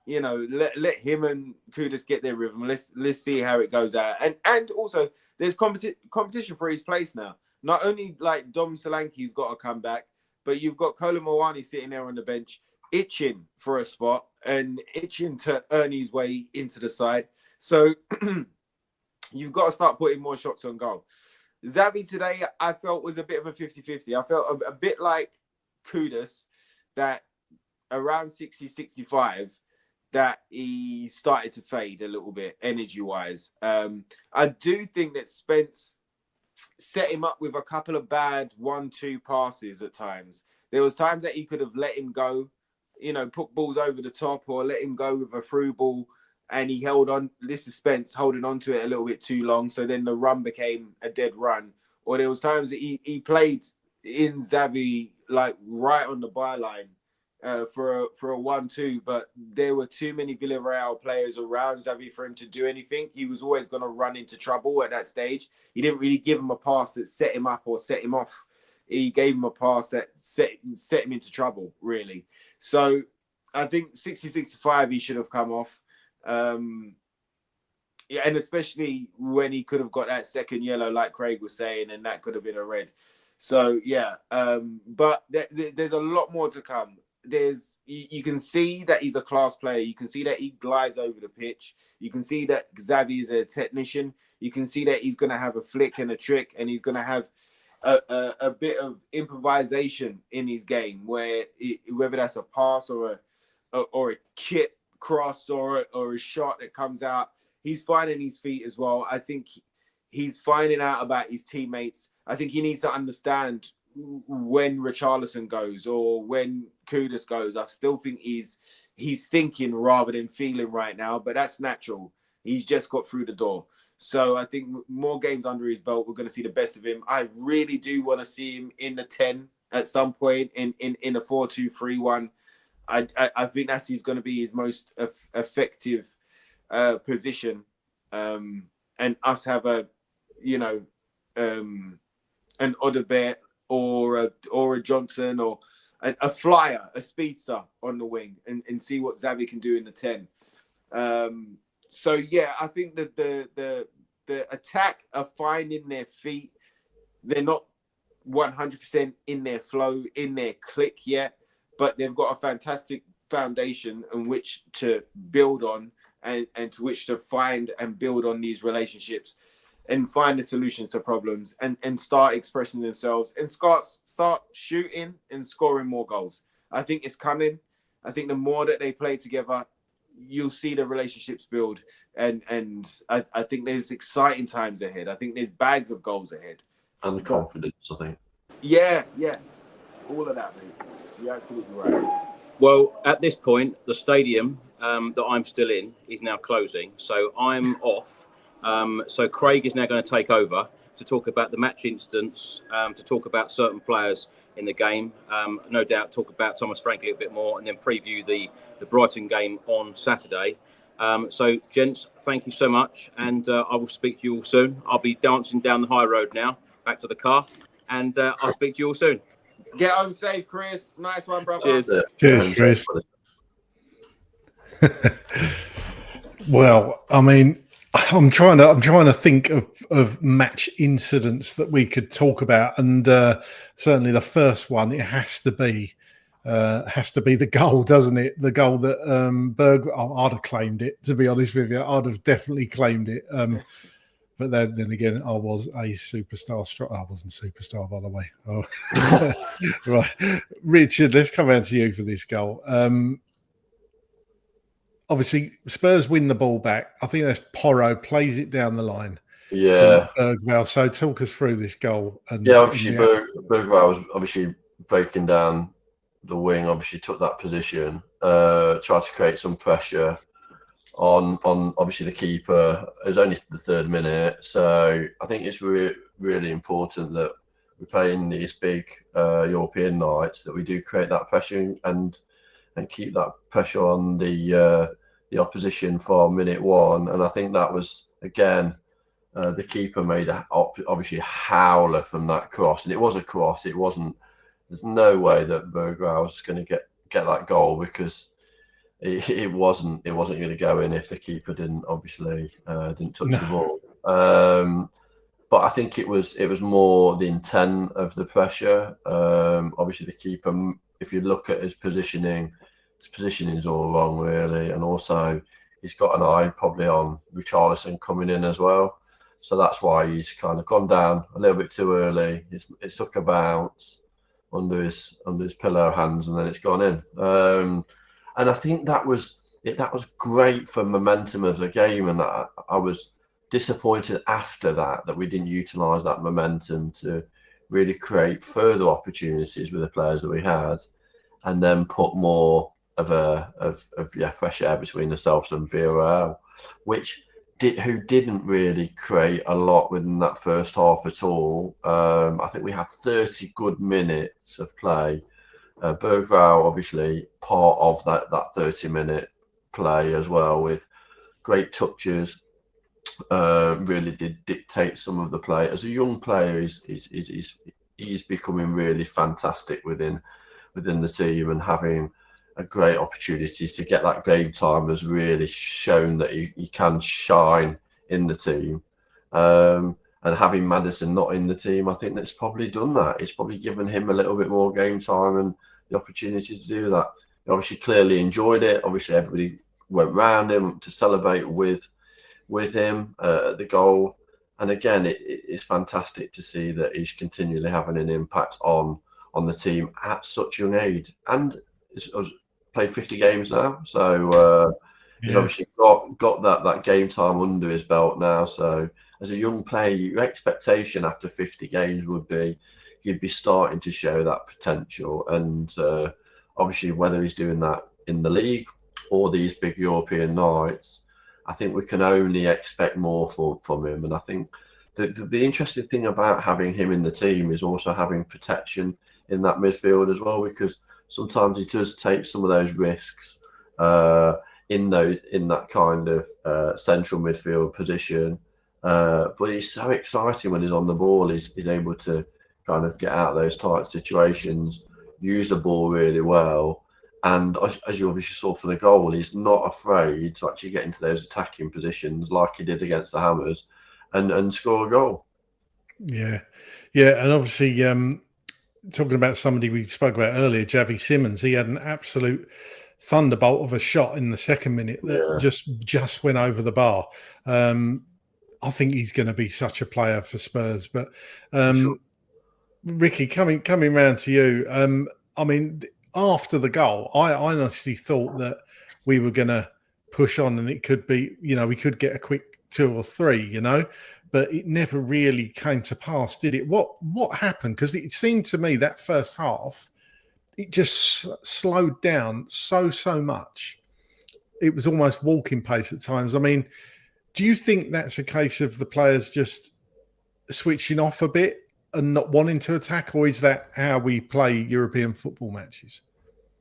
Let him and Kudus get their rhythm. Let's see how it goes out. And also there's competition for his place now. Not only like Dom Solanke's got to come back, but you've got Cowlin Moani sitting there on the bench, itching for a spot and itching to earn his way into the side. So you've got to start putting more shots on goal. Xavi today, I felt, was a bit of a 50-50. I felt a bit like Kudus, that around 60, 65, that he started to fade a little bit energy-wise. I do think that Spence set him up with a couple of bad 1-2 passes at times. There was times that he could have let him go, put balls over the top, or let him go with a through ball, and he held on. This is Spence holding on to it a little bit too long, so then the run became a dead run. Or there was times that he played in Xavi like right on the byline for a 1-2, but there were too many Villarreal players around Xavi for him to do anything. He was always going to run into trouble at that stage. He didn't really give him a pass that set him up or set him off. He gave him a pass that set him into trouble, really. So I think 60-65, he should have come off. Yeah, and especially when he could have got that second yellow, like Craig was saying, and that could have been a red. So yeah, but there's a lot more to come. You can see that he's a class player. You can see that he glides over the pitch. You can see that Xavi is a technician. You can see that he's going to have a flick and a trick, and he's going to have a bit of improvisation in his game, whether that's a pass or a chip cross or a shot that comes out. He's finding his feet as well. I think he's finding out about his teammates. I think he needs to understand when Richarlison goes or when Kudus goes. I still think he's thinking rather than feeling right now, but that's natural. He's just got through the door. So I think more games under his belt, we're going to see the best of him. I really do want to see him in the 10 at some point in a 4-2-3-1. I think he's going to be his most effective position, and us have an Odobert or a Johnson or a flyer, a speedster on the wing, and see what Xavi can do in the 10. So yeah, I think that the attack are finding their feet. They're not 100% in their flow, in their click yet, but they've got a fantastic foundation in which to build on and to which to find and build on these relationships and find the solutions to problems and start expressing themselves and start shooting and scoring more goals. I think it's coming. I think the more that they play together, you'll see the relationships build. And I think there's exciting times ahead. I think there's bags of goals ahead. And confidence, I think. Yeah. All of that, mate. You're absolutely right. Well, at this point, the stadium that I'm still in is now closing. So I'm off. So Craig is now going to take over to talk about the match incidents, to talk about certain players in the game. No doubt talk about Thomas Frank a little bit more and then preview the Brighton game on Saturday. So, gents, thank you so much. And I will speak to you all soon. I'll be dancing down the high road now, back to the car. And I'll speak to you all soon. Get home safe, Chris. Nice one, brother. Cheers. Cheers, Chris. Well, I mean, I'm trying to think of match incidents that we could talk about, and certainly the first one, it has to be the goal, doesn't it? The goal that Bergvall, I'd have claimed it, to be honest with you. I'd have definitely claimed it. But then again, I was a superstar. I wasn't a superstar, by the way. Oh. Right, Richard, let's come around to you for this goal. Obviously, Spurs win the ball back. I think that's Porro plays it down the line. Yeah. Bergvall. So talk us through this goal. And obviously Bergvall was obviously breaking down the wing. Obviously took that position, tried to create some pressure on obviously the keeper. It was only the 3rd minute, so I think it's really important that we're playing these big European nights that we do create that pressure and keep that pressure on the opposition for minute 1. And I think that was again the keeper made obviously a howler from that cross, and it was a cross. It wasn't. There's no way that Bergvall was going to get that goal because it wasn't going to go in if the keeper didn't touch the ball. but I think it was more the intent of the pressure. Obviously, the keeper, if you look at his positioning is all wrong, really. And also, he's got an eye probably on Richarlison coming in as well. So that's why he's kind of gone down a little bit too early. It took a bounce under his pillow hands, and then it's gone in. And I think that was great for momentum of the game. And I was disappointed after that we didn't utilise that momentum to really create further opportunities with the players that we had, and then put more of fresh air between ourselves and Villarreal, who didn't really create a lot within that first half at all. I think we had 30 good minutes of play. Bergvall, obviously, part of that 30-minute play as well, with great touches. Really did dictate some of the play. As a young player, he's becoming really fantastic within the team, and having a great opportunity to get that game time has really shown that he can shine in the team. And having Maddison not in the team, I think that's probably done that. It's probably given him a little bit more game time and the opportunity to do that. He obviously clearly enjoyed it. Obviously, everybody went round him to celebrate with him at the goal. And again, it's fantastic to see that he's continually having an impact on the team at such young age. And he's played 50 games now, so he's obviously got that game time under his belt now. So as a young player, your expectation after 50 games would be you'd be starting to show that potential. And obviously, whether he's doing that in the league or these big European nights, I think we can only expect more from him. And I think the interesting thing about having him in the team is also having protection in that midfield as well, because sometimes he does take some of those risks in that kind of central midfield position. But he's so exciting when he's on the ball. He's able to kind of get out of those tight situations, use the ball really well. And as you obviously saw for the goal, he's not afraid to actually get into those attacking positions like he did against the Hammers and score a goal. Yeah. And obviously, talking about somebody we spoke about earlier, Javi Simmons, he had an absolute thunderbolt of a shot in the second minute that just went over the bar. I think he's going to be such a player for Spurs. But Sure. Ricky, coming round to you, I mean, after the goal, I honestly thought that we were going to push on and it could be, we could get a quick 2 or 3, but it never really came to pass, did it? What happened? Because it seemed to me that first half, it just slowed down so much. It was almost walking pace at times. I mean, do you think that's a case of the players just switching off a bit and not wanting to attack, or is that how we play European football matches?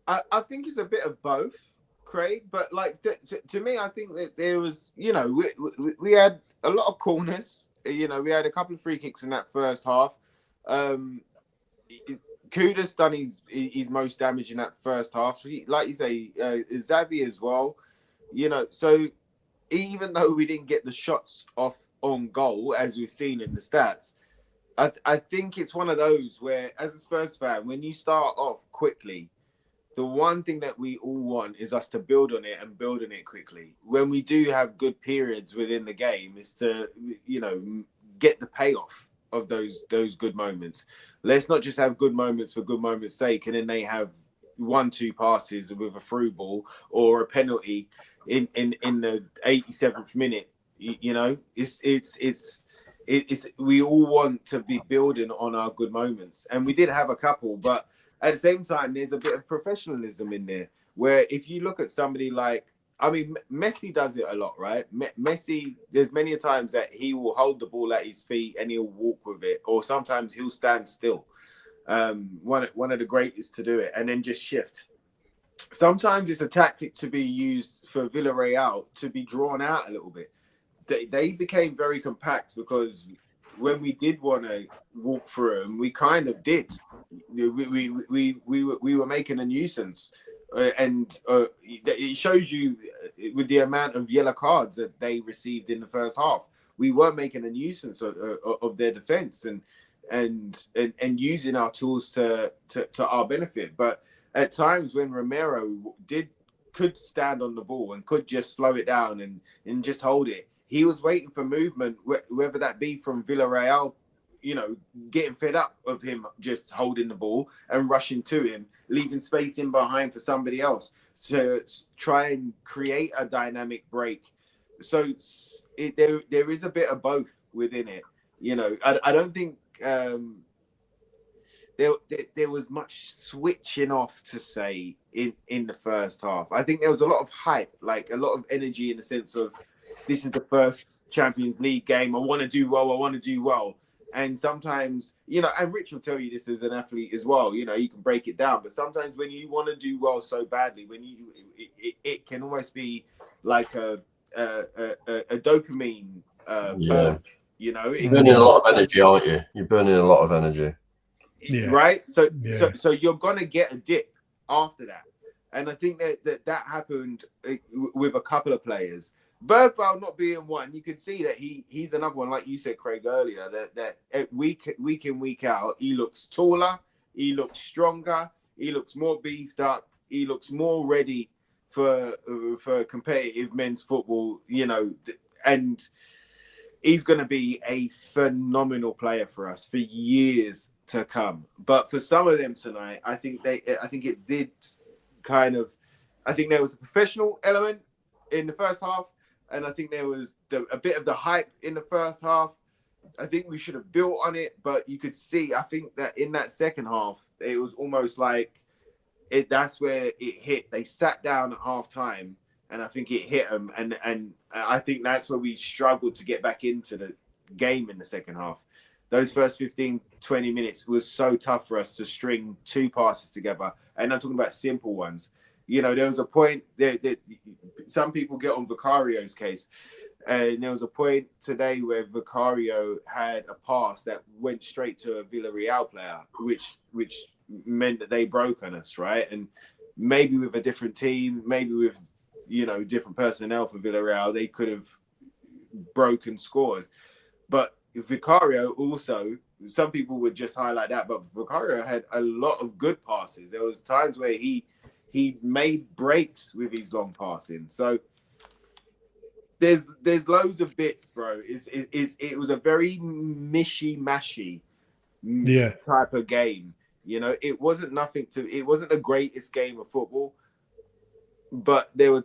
I think it's a bit of both, Craig. But like to me, I think that there was, we had a lot of corners. We had a couple of free kicks in that first half. Kuda's done his most damage in that first half. Like you say, Xavi as well. So even though we didn't get the shots off on goal, as we've seen in the stats, I think it's one of those where, as a Spurs fan, when you start off quickly, the one thing that we all want is us to build on it and build on it quickly. When we do have good periods within the game, is to, get the payoff of those good moments. Let's not just have good moments for good moments' sake, and then they have 1-2 passes with a through ball or a penalty in the 87th minute. It's we all want to be building on our good moments, and we did have a couple, but at the same time, there's a bit of professionalism in there, where if you look at somebody like, Messi does it a lot, right? Messi, there's many a times that he will hold the ball at his feet and he'll walk with it, or sometimes he'll stand still. One of the greatest to do it, and then just shift. Sometimes it's a tactic to be used for Villarreal to be drawn out a little bit. They became very compact, because when we did want to walk through them, we kind of did. We were making a nuisance, and it shows you with the amount of yellow cards that they received in the first half. we were making a nuisance of their defense and using our tools to our benefit. But at times when Romero could stand on the ball and could just slow it down and just hold it, he was waiting for movement, whether that be from Villarreal, getting fed up of him just holding the ball and rushing to him, leaving space in behind for somebody else to try and create a dynamic break. So there is a bit of both within it. I don't think there was much switching off to say in the first half. I think there was a lot of hype, like a lot of energy in the sense of, this is the first Champions League game. I want to do well. And sometimes, and Rich will tell you this as an athlete as well, you can break it down. But sometimes when you want to do well so badly, it can almost be like a dopamine purge, You're burning a lot of energy, aren't you? You're burning a lot of energy. Yeah. Right? So you're going to get a dip after that. And I think that happened with a couple of players. Bergvall not being one, you can see that he's another one, like you said, Craig, earlier, that week in, week out, he looks taller, he looks stronger, he looks more beefed up, he looks more ready for competitive men's football, and he's going to be a phenomenal player for us for years to come. But for some of them tonight, I think it did I think there was a professional element in the first half. And I think there was a bit of the hype in the first half. I think we should have built on it, but you could see, I think that in that second half, it was almost like that's where it hit. They sat down at half time, and I think it hit them. And I think that's where we struggled to get back into the game in the second half. Those first 15, 20 minutes was so tough for us to string two passes together. And I'm talking about simple ones. There was a point that some people get on Vicario's case, and there was a point today where Vicario had a pass that went straight to a Villarreal player, which meant that they broke on us, right? And maybe with a different team, maybe with different personnel for Villarreal, they could have broken scored. But Vicario also, some people would just highlight that, but Vicario had a lot of good passes. There was times where he made breaks with his long passing. So there's loads of bits, bro. It was a very mishy-mashy type of game. It wasn't it wasn't the greatest game of football, but we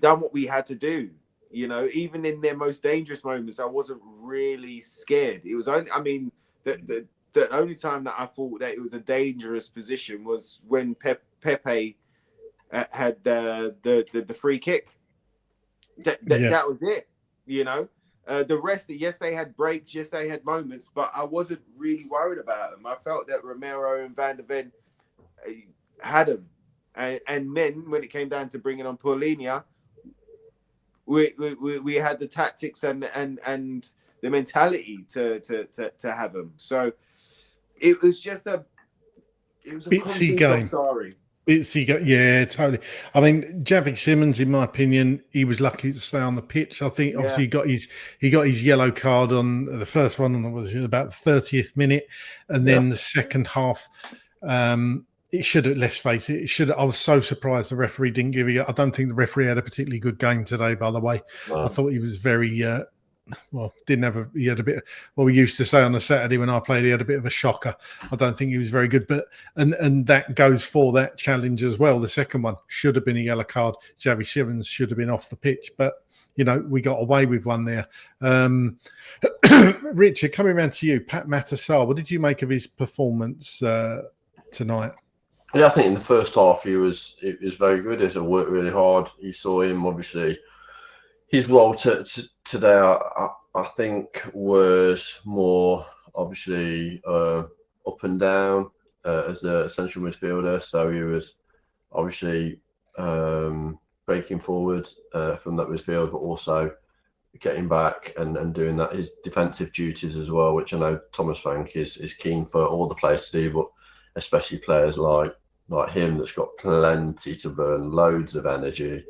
done what we had to do. Even in their most dangerous moments, I wasn't really scared. It was only, the only time that I thought that it was a dangerous position was when Pepe had the free kick. That was it. The rest, yes, they had breaks, yes, they had moments, but I wasn't really worried about them. I felt that Romero and Van de Ven had them, and then when it came down to bringing on Paulinho, we had the tactics and the mentality to have them. So it was just a bitsy game. Sorry. Yeah, totally. I mean, Javi Simmons, in my opinion, he was lucky to stay on the pitch. I think obviously he got his yellow card on the first one, was about the 30th minute, and then the second half. It should have. Let's face it. It should. I was so surprised the referee didn't give it. I don't think the referee had a particularly good game today. By the way, I thought he was very. Didn't have he had a bit. Well, we used to say on a Saturday when I played, he had a bit of a shocker. I don't think he was very good, but and that goes for that challenge as well. The second one should have been a yellow card. Javi Simmons should have been off the pitch, but we got away with one there. Richard, coming around to you, Pat Matasar, what did you make of his performance tonight? Yeah, I think in the first half it was very good. He worked really hard. You saw him obviously. His role today, I think, was more obviously up and down as the central midfielder. So he was obviously breaking forward from that midfield, but also getting back and doing that his defensive duties as well, which I know Thomas Frank is keen for all the players to do, but especially players like him that's got plenty to burn, loads of energy,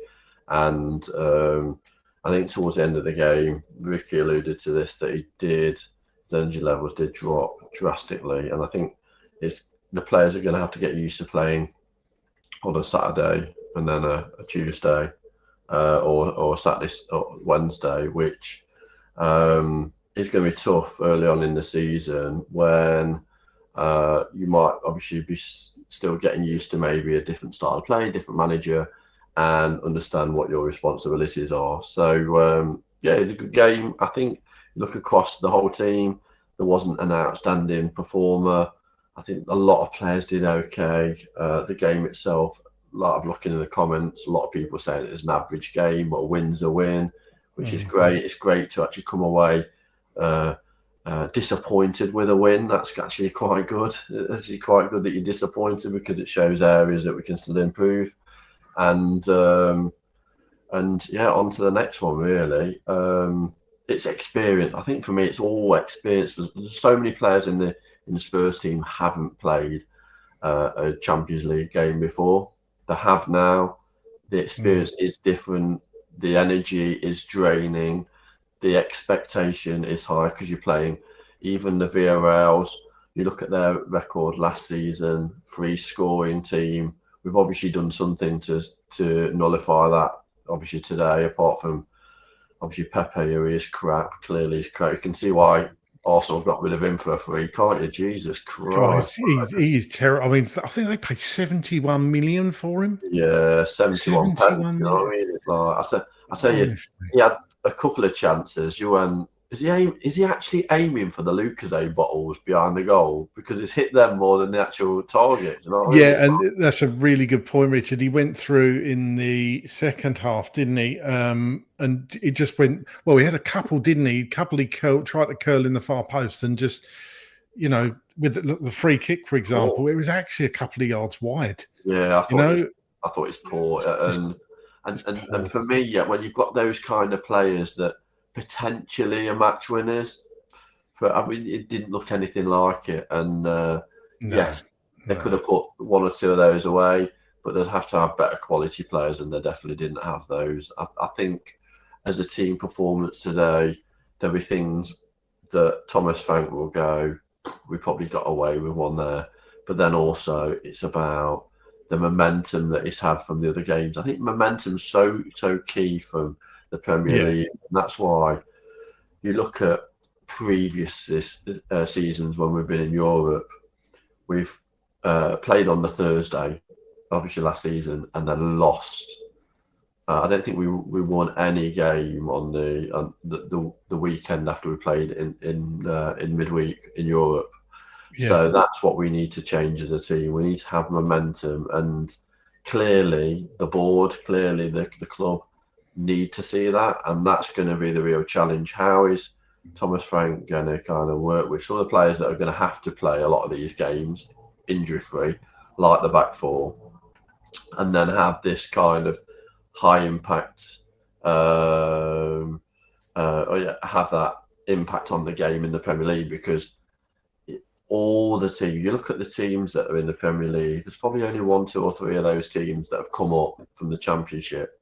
and I think towards the end of the game, Ricky alluded to this, that his energy levels did drop drastically. And I think the players are going to have to get used to playing on a Saturday and then a Tuesday or Saturday or Wednesday, which is going to be tough early on in the season when you might obviously be still getting used to maybe a different style of play, different manager, and understand what your responsibilities are. So, yeah, it's a good game. I think look across the whole team, there wasn't an outstanding performer. I think a lot of players did okay. The game itself, a lot of looking in the comments, a lot of people saying it's an average game, but a win's a win, which is great. It's great to actually come away disappointed with a win. That's actually quite good. It's actually quite good that you're disappointed because it shows areas that we can still improve. And yeah, on to the next one, really. It's experience. I think for me, it's all experience. There's so many players in the Spurs team haven't played a Champions League game before. They have now. The experience is different. The energy is draining. The expectation is high because you're playing. Even the Villarreals, you look at their record last season, free scoring team. We've obviously done something to nullify that. Obviously today, apart from obviously Pepe, who is crap. Clearly, he's crap. You can see why Arsenal got rid of him for a free, can't you? Jesus Christ, he's terrible. I mean, I think they paid 71 million for him. Yeah, 71 pence. You know what I mean? It's like I tell you, he had a couple of chances. Is he actually aiming for the Lucozade bottles behind the goal because it's hit them more than the actual target? You know what I mean? And that's a really good point, Richard. He went through in the second half, didn't he? And it just went well. He had a couple, didn't he? He tried to curl in the far post, and just with the free kick, for example, it was actually a couple of yards wide. Yeah, I thought it's poor, and for me, when you've got those kind of players that potentially are match winners, it didn't look anything like it. And they could have put one or two of those away, but they'd have to have better quality players, and they definitely didn't have those. I think as a team performance today, there'll be things that Thomas Frank will go, we probably got away with one there. But then also it's about the momentum that he's had from the other games. I think momentum's so key from the Premier League. And that's why you look at previous seasons when we've been in Europe, we've played on the Thursday, obviously last season, and then lost. I don't think we won any game on the weekend after we played in midweek in Europe. Yeah. So that's what we need to change as a team. We need to have momentum, and clearly the board, clearly the club need to see that, and that's going to be the real challenge. How is Thomas Frank going to kind of work with some of the players that are going to have to play a lot of these games injury-free, like the back four, and then have this kind of high impact, have that impact on the game in the Premier League? Because all the teams, you look at the teams that are in the Premier League, there's probably only 1, 2 or 3 of those teams that have come up from the Championship.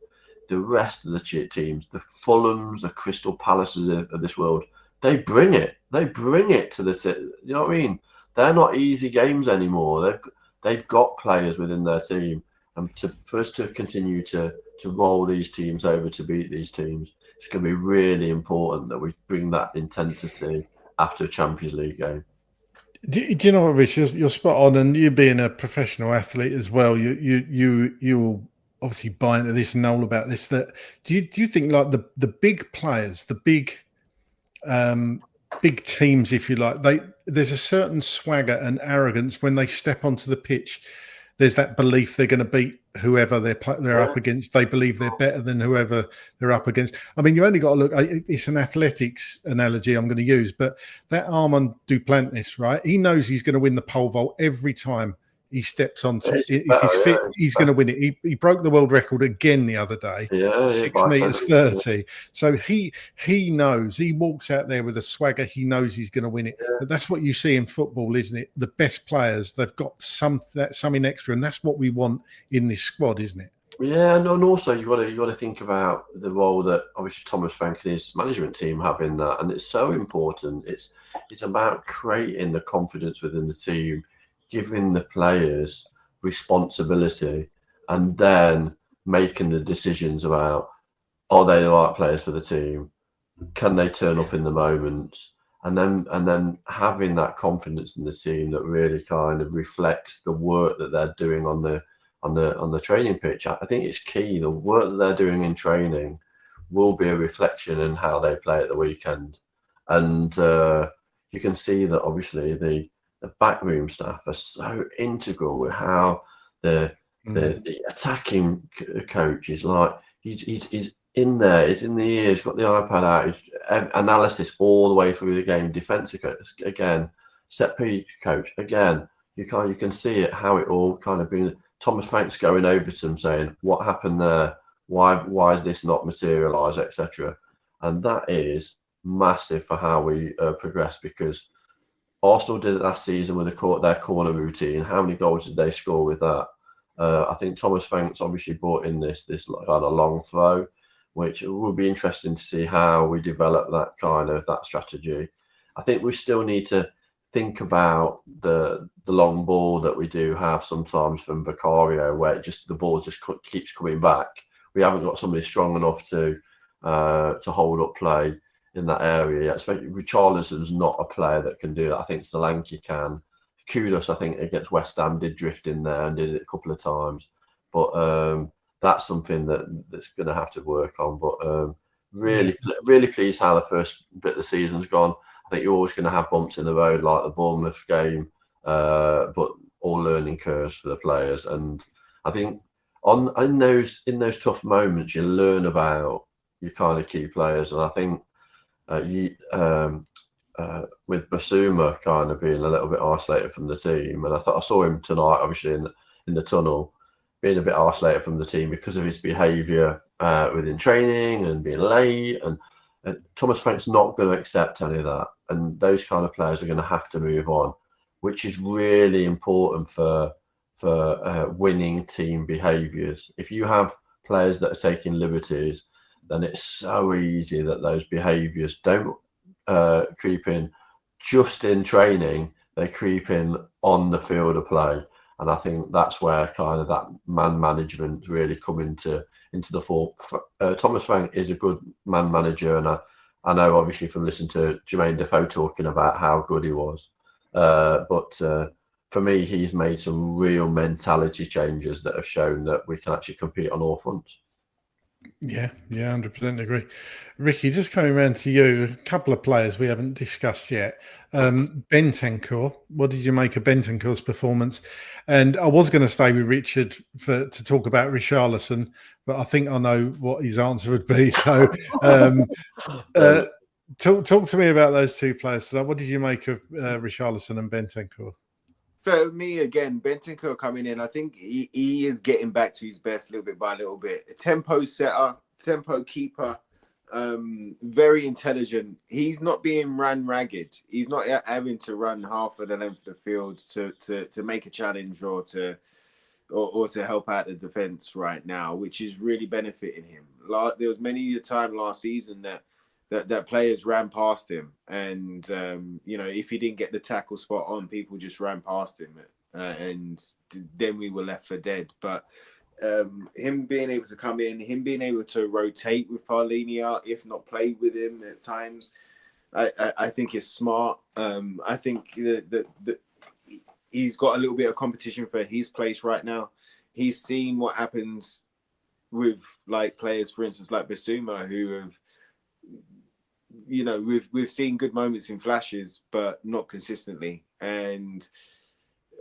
The rest of the teams, the Fulhams, the Crystal Palaces of this world, they bring it. They bring it to the you know what I mean? They're not easy games anymore. They've got players within their team, and for us to continue to roll these teams over, to beat these teams, it's going to be really important that we bring that intensity after a Champions League game. Do you know what, Rich? You're spot on, and you being a professional athlete as well, you will obviously buy into this and know all about this. That do you think, like the big players, the big teams, if you like, there's a certain swagger and arrogance when they step onto the pitch. There's that belief they're going to beat whoever they're up against. They believe they're better than whoever they're up against. I mean, you only got to look. It's an athletics analogy I'm going to use, but that Armand Duplantis, right? He knows he's going to win the pole vault every time he steps onto it. If he's fit, he's going to win it. He broke the world record again the other day, 6 meters 30. So he knows. He walks out there with a swagger. He knows he's going to win it. Yeah. But that's what you see in football, isn't it? The best players, they've got something extra, and that's what we want in this squad, isn't it? Yeah, and also you got to think about the role that obviously Thomas Frank and his management team have in that, and it's so important. It's about creating the confidence within the team, giving the players responsibility, and then making the decisions about, are they the right players for the team? Can they turn up in the moment? And then having that confidence in the team that really kind of reflects the work that they're doing on the training pitch. I think it's key. The work that they're doing in training will be a reflection in how they play at the weekend. And you can see that obviously the backroom staff are so integral with how the attacking coach is like. He's in there. He's in the ear. He's got the iPad out. He's analysis all the way through the game. Defensive coach again. Set piece coach again. You can see it, how it all kind of been. Thomas Frank's going over to them saying, what happened there? Why is this not materialised, etc. And that is massive for how we progress, because Arsenal did it last season with their corner routine. How many goals did they score with that? I think Thomas Frank's obviously brought in this kind of long throw, which will be interesting to see how we develop that strategy. I think we still need to think about the long ball that we do have sometimes from Vicario, where the ball just keeps coming back. We haven't got somebody strong enough to hold up play in that area yet. Especially Richarlison's not a player that can do that. I think Solanke can. Kudos, I think, against West Ham did drift in there and did it a couple of times, but that's something that's going to have to work on. But really pleased how the first bit of the season's gone. I think you're always going to have bumps in the road, like the Bournemouth game, but all learning curves for the players. And I think in those tough moments, you learn about your kind of key players. And I think with Basuma kind of being a little bit isolated from the team, and I thought I saw him tonight, obviously in the tunnel, being a bit isolated from the team because of his behaviour within training and being late. And Thomas Frank's not going to accept any of that. And those kind of players are going to have to move on, which is really important for winning team behaviours. If you have players that are taking liberties, then it's so easy that those behaviours don't creep in just in training. They creep in on the field of play. And I think that's where kind of that man management really come into the fore. Thomas Frank is a good man manager, and I know obviously from listening to Jermaine Defoe talking about how good he was. But for me, he's made some real mentality changes that have shown that we can actually compete on all fronts. Yeah, 100% agree. Ricky, just coming around to you, a couple of players we haven't discussed yet. Bentancur, what did you make of Bentancur's performance? And I was going to stay with Richard to talk about Richarlison, but I think I know what his answer would be. So talk to me about those two players tonight. What did you make of Richarlison and Bentancur? For me, again, Bentancur coming in, I think he is getting back to his best little bit by little bit. A tempo setter, tempo keeper, very intelligent. He's not being ran ragged. He's not having to run half of the length of the field to make a challenge or to help out the defense right now, which is really benefiting him. There was many a time last season that players ran past him, and if he didn't get the tackle spot on, people just ran past him, and then we were left for dead. But him being able to come in, him being able to rotate with Palhinha, if not play with him at times, I think is smart. I think that he's got a little bit of competition for his place right now. He's seen what happens with like players, for instance, like Basuma, who have, we've seen good moments in flashes, but not consistently. And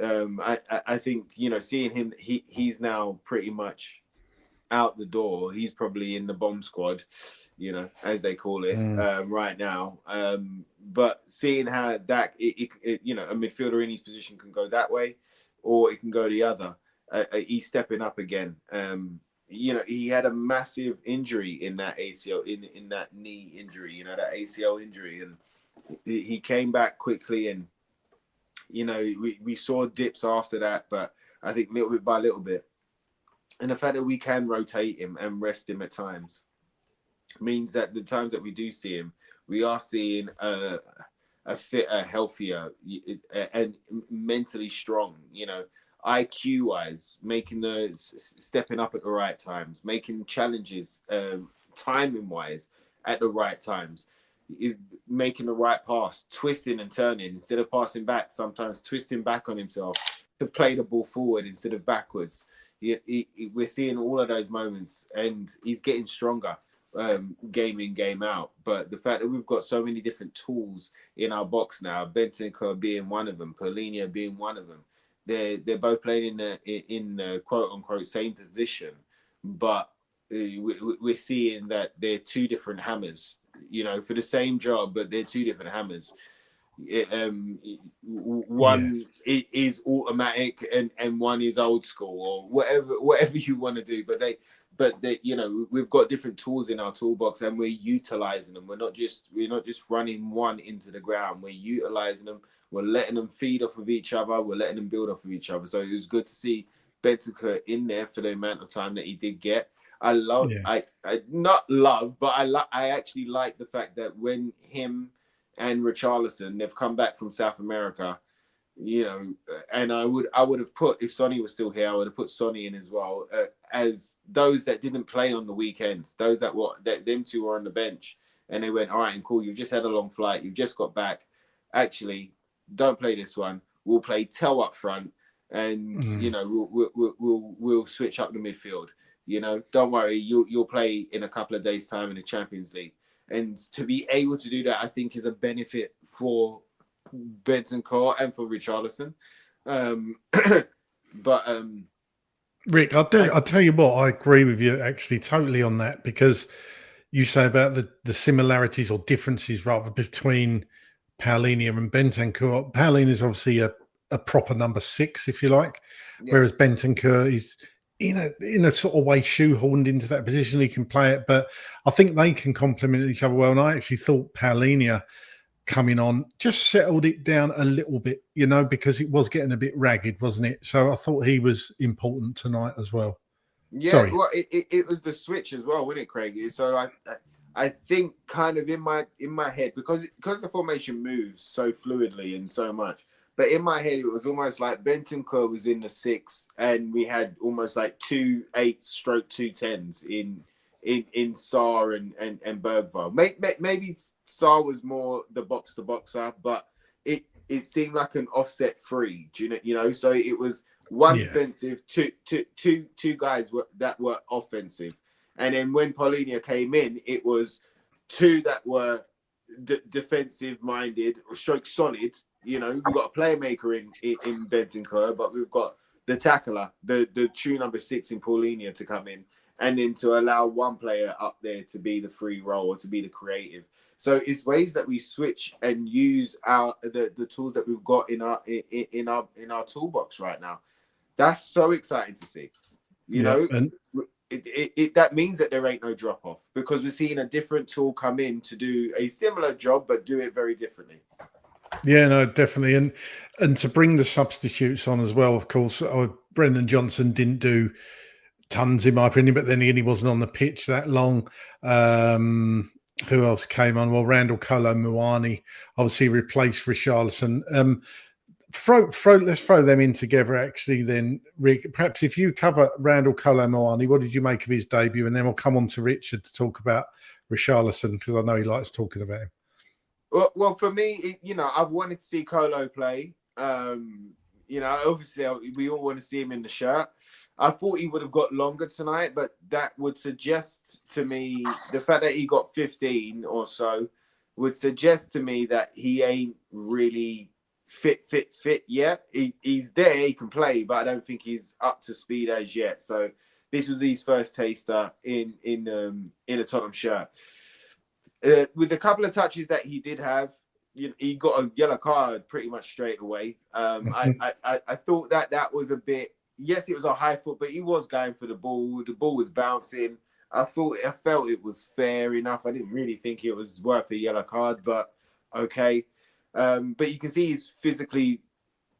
I think, seeing him, he's now pretty much out the door. He's probably in the bomb squad, as they call it, right now. But seeing how that, a midfielder in his position can go that way, or it can go the other. He's stepping up again. He had a massive injury in that ACL, in that knee injury, that ACL injury, and he came back quickly. And we saw dips after that, but I think little bit by little bit, And the fact that we can rotate him and rest him at times means that the times that we do see him, we are seeing a fitter, healthier, and mentally strong. IQ wise, stepping up at the right times, making challenges, timing wise at the right times, making the right pass, twisting and turning instead of passing back. Sometimes twisting back on himself to play the ball forward instead of backwards. We're seeing all of those moments, and he's getting stronger. Game in, game out. But the fact that we've got so many different tools in our box now, Bentancur being one of them, Paulinho being one of them, they're both playing in the quote unquote same position, but we're seeing that they're two different hammers, for the same job, but they're two different hammers. One is automatic and one is old school, or whatever you want to do, but we've got different tools in our toolbox, and we're utilizing them. We're not just running one into the ground. We're utilizing them. We're letting them feed off of each other. We're letting them build off of each other. So it was good to see Bentancur in there for the amount of time that he did get. I actually like the fact that when him and Richarlison, they've come back from South America, and I would have put, if Sonny was still here, I would have put Sonny in as well, as those that didn't play on the weekends, those that them two were on the bench, and they went, all right, and cool, you've just had a long flight, you've just got back, actually don't play this one, we'll play Tell up front, and we'll switch up the midfield, don't worry, you'll play in a couple of days time in the Champions League. And to be able to do that, I think, is a benefit for Bentancur and for Richarlison. Rick, I'll tell you what, I agree with you actually totally on that, because you say about the similarities or differences rather between Paulinho and Bentancur. Paulinho is obviously a proper number 6, if you like, whereas Bentancur is in a sort of way shoehorned into that position. He can play it, but I think they can complement each other well. And I actually thought Paulinho coming on just settled it down a little bit, because it was getting a bit ragged, wasn't it? So I thought he was important tonight as well. Yeah, sorry. Well, it was the switch as well, wasn't it, Craig? So I think kind of in my head, because the formation moves so fluidly and so much. But in my head, it was almost like Bentancur was in the 6, and we had almost like 2 8/2 10s in Sarr and Bergvall. Maybe Sarr was more the box to boxer, but it seemed like an offset 3. Do you know? So it was one defensive, two guys that were offensive, and then when Paulinho came in, it was 2 that were defensive minded or stroke solid. We've got a playmaker in Bentancur, but we've got the tackler, the true number 6 in Paulinho to come in, and then to allow one player up there to be the free role or to be the creative. So it's ways that we switch and use the tools that we've got in our toolbox right now. That's so exciting to see. That means that there ain't no drop off, because we're seeing a different tool come in to do a similar job but do it very differently. Yeah, no, definitely. And to bring the substitutes on as well, of course, Brendan Johnson didn't do tons in my opinion, but then he wasn't on the pitch that long. Who else came on? Well, Randall Muani obviously replaced Richarlison. Let's throw them in together actually then, Rick. Perhaps if you cover Randall Muani, what did you make of his debut? And then we'll come on to Richard to talk about Richarlison, because I know he likes talking about him. Well, for me, I've wanted to see Colo play. Obviously, we all want to see him in the shirt. I thought he would have got longer tonight, but that would suggest to me, the fact that he got 15 or so would suggest to me that he ain't really fit yet. He's there, he can play, but I don't think he's up to speed as yet. So this was his first taster in a Tottenham shirt. With a couple of touches that he did have, he got a yellow card pretty much straight away. I thought that was a bit. Yes, it was a high foot, but he was going for the ball. The ball was bouncing. I felt it was fair enough. I didn't really think it was worth a yellow card, but okay. But you can see he's physically,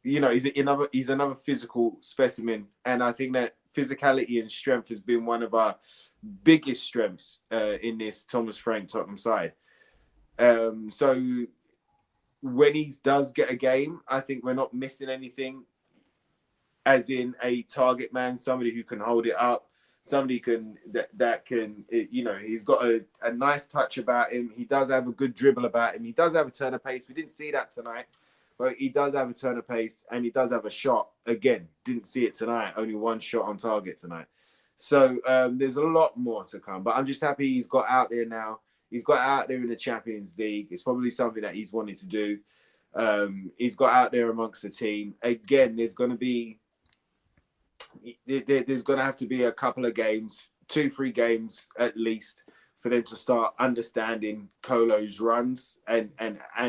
he's another physical specimen, and I think that physicality and strength has been one of our biggest strengths in this Thomas Frank Tottenham side. So when he does get a game, I think we're not missing anything, as in a target man, somebody who can hold it up, somebody that can, you know, he's got a nice touch about him. He does have a good dribble about him. He does have a turn of pace. We didn't see that tonight, but he does have a turn of pace, and he does have a shot. Again, didn't see it tonight. Only one shot on target tonight. So there's a lot more to come. But I'm just happy he's got out there now. He's got out there in the Champions League. It's probably something that he's wanted to do. He's got out there amongst the team. Again, there's going to have to be a couple of games, 2-3 games at least, for them to start understanding Kolo's runs and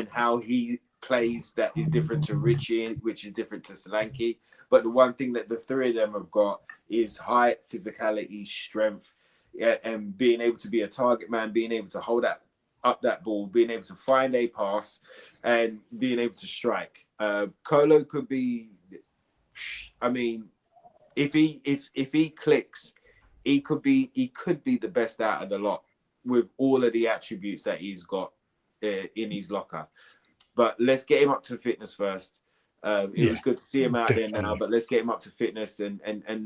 how he plays that is different to Richie, which is different to Solanke. But the one thing that the three of them have got is height, physicality, strength, and being able to be a target man, being able to hold up that ball, being able to find a pass, and being able to strike. Kolo could be, I mean, if he clicks, he could be the best out of the lot with all of the attributes that he's got in his locker. But let's get him up to fitness first. It was good to see him out there now, but let's get him up to fitness and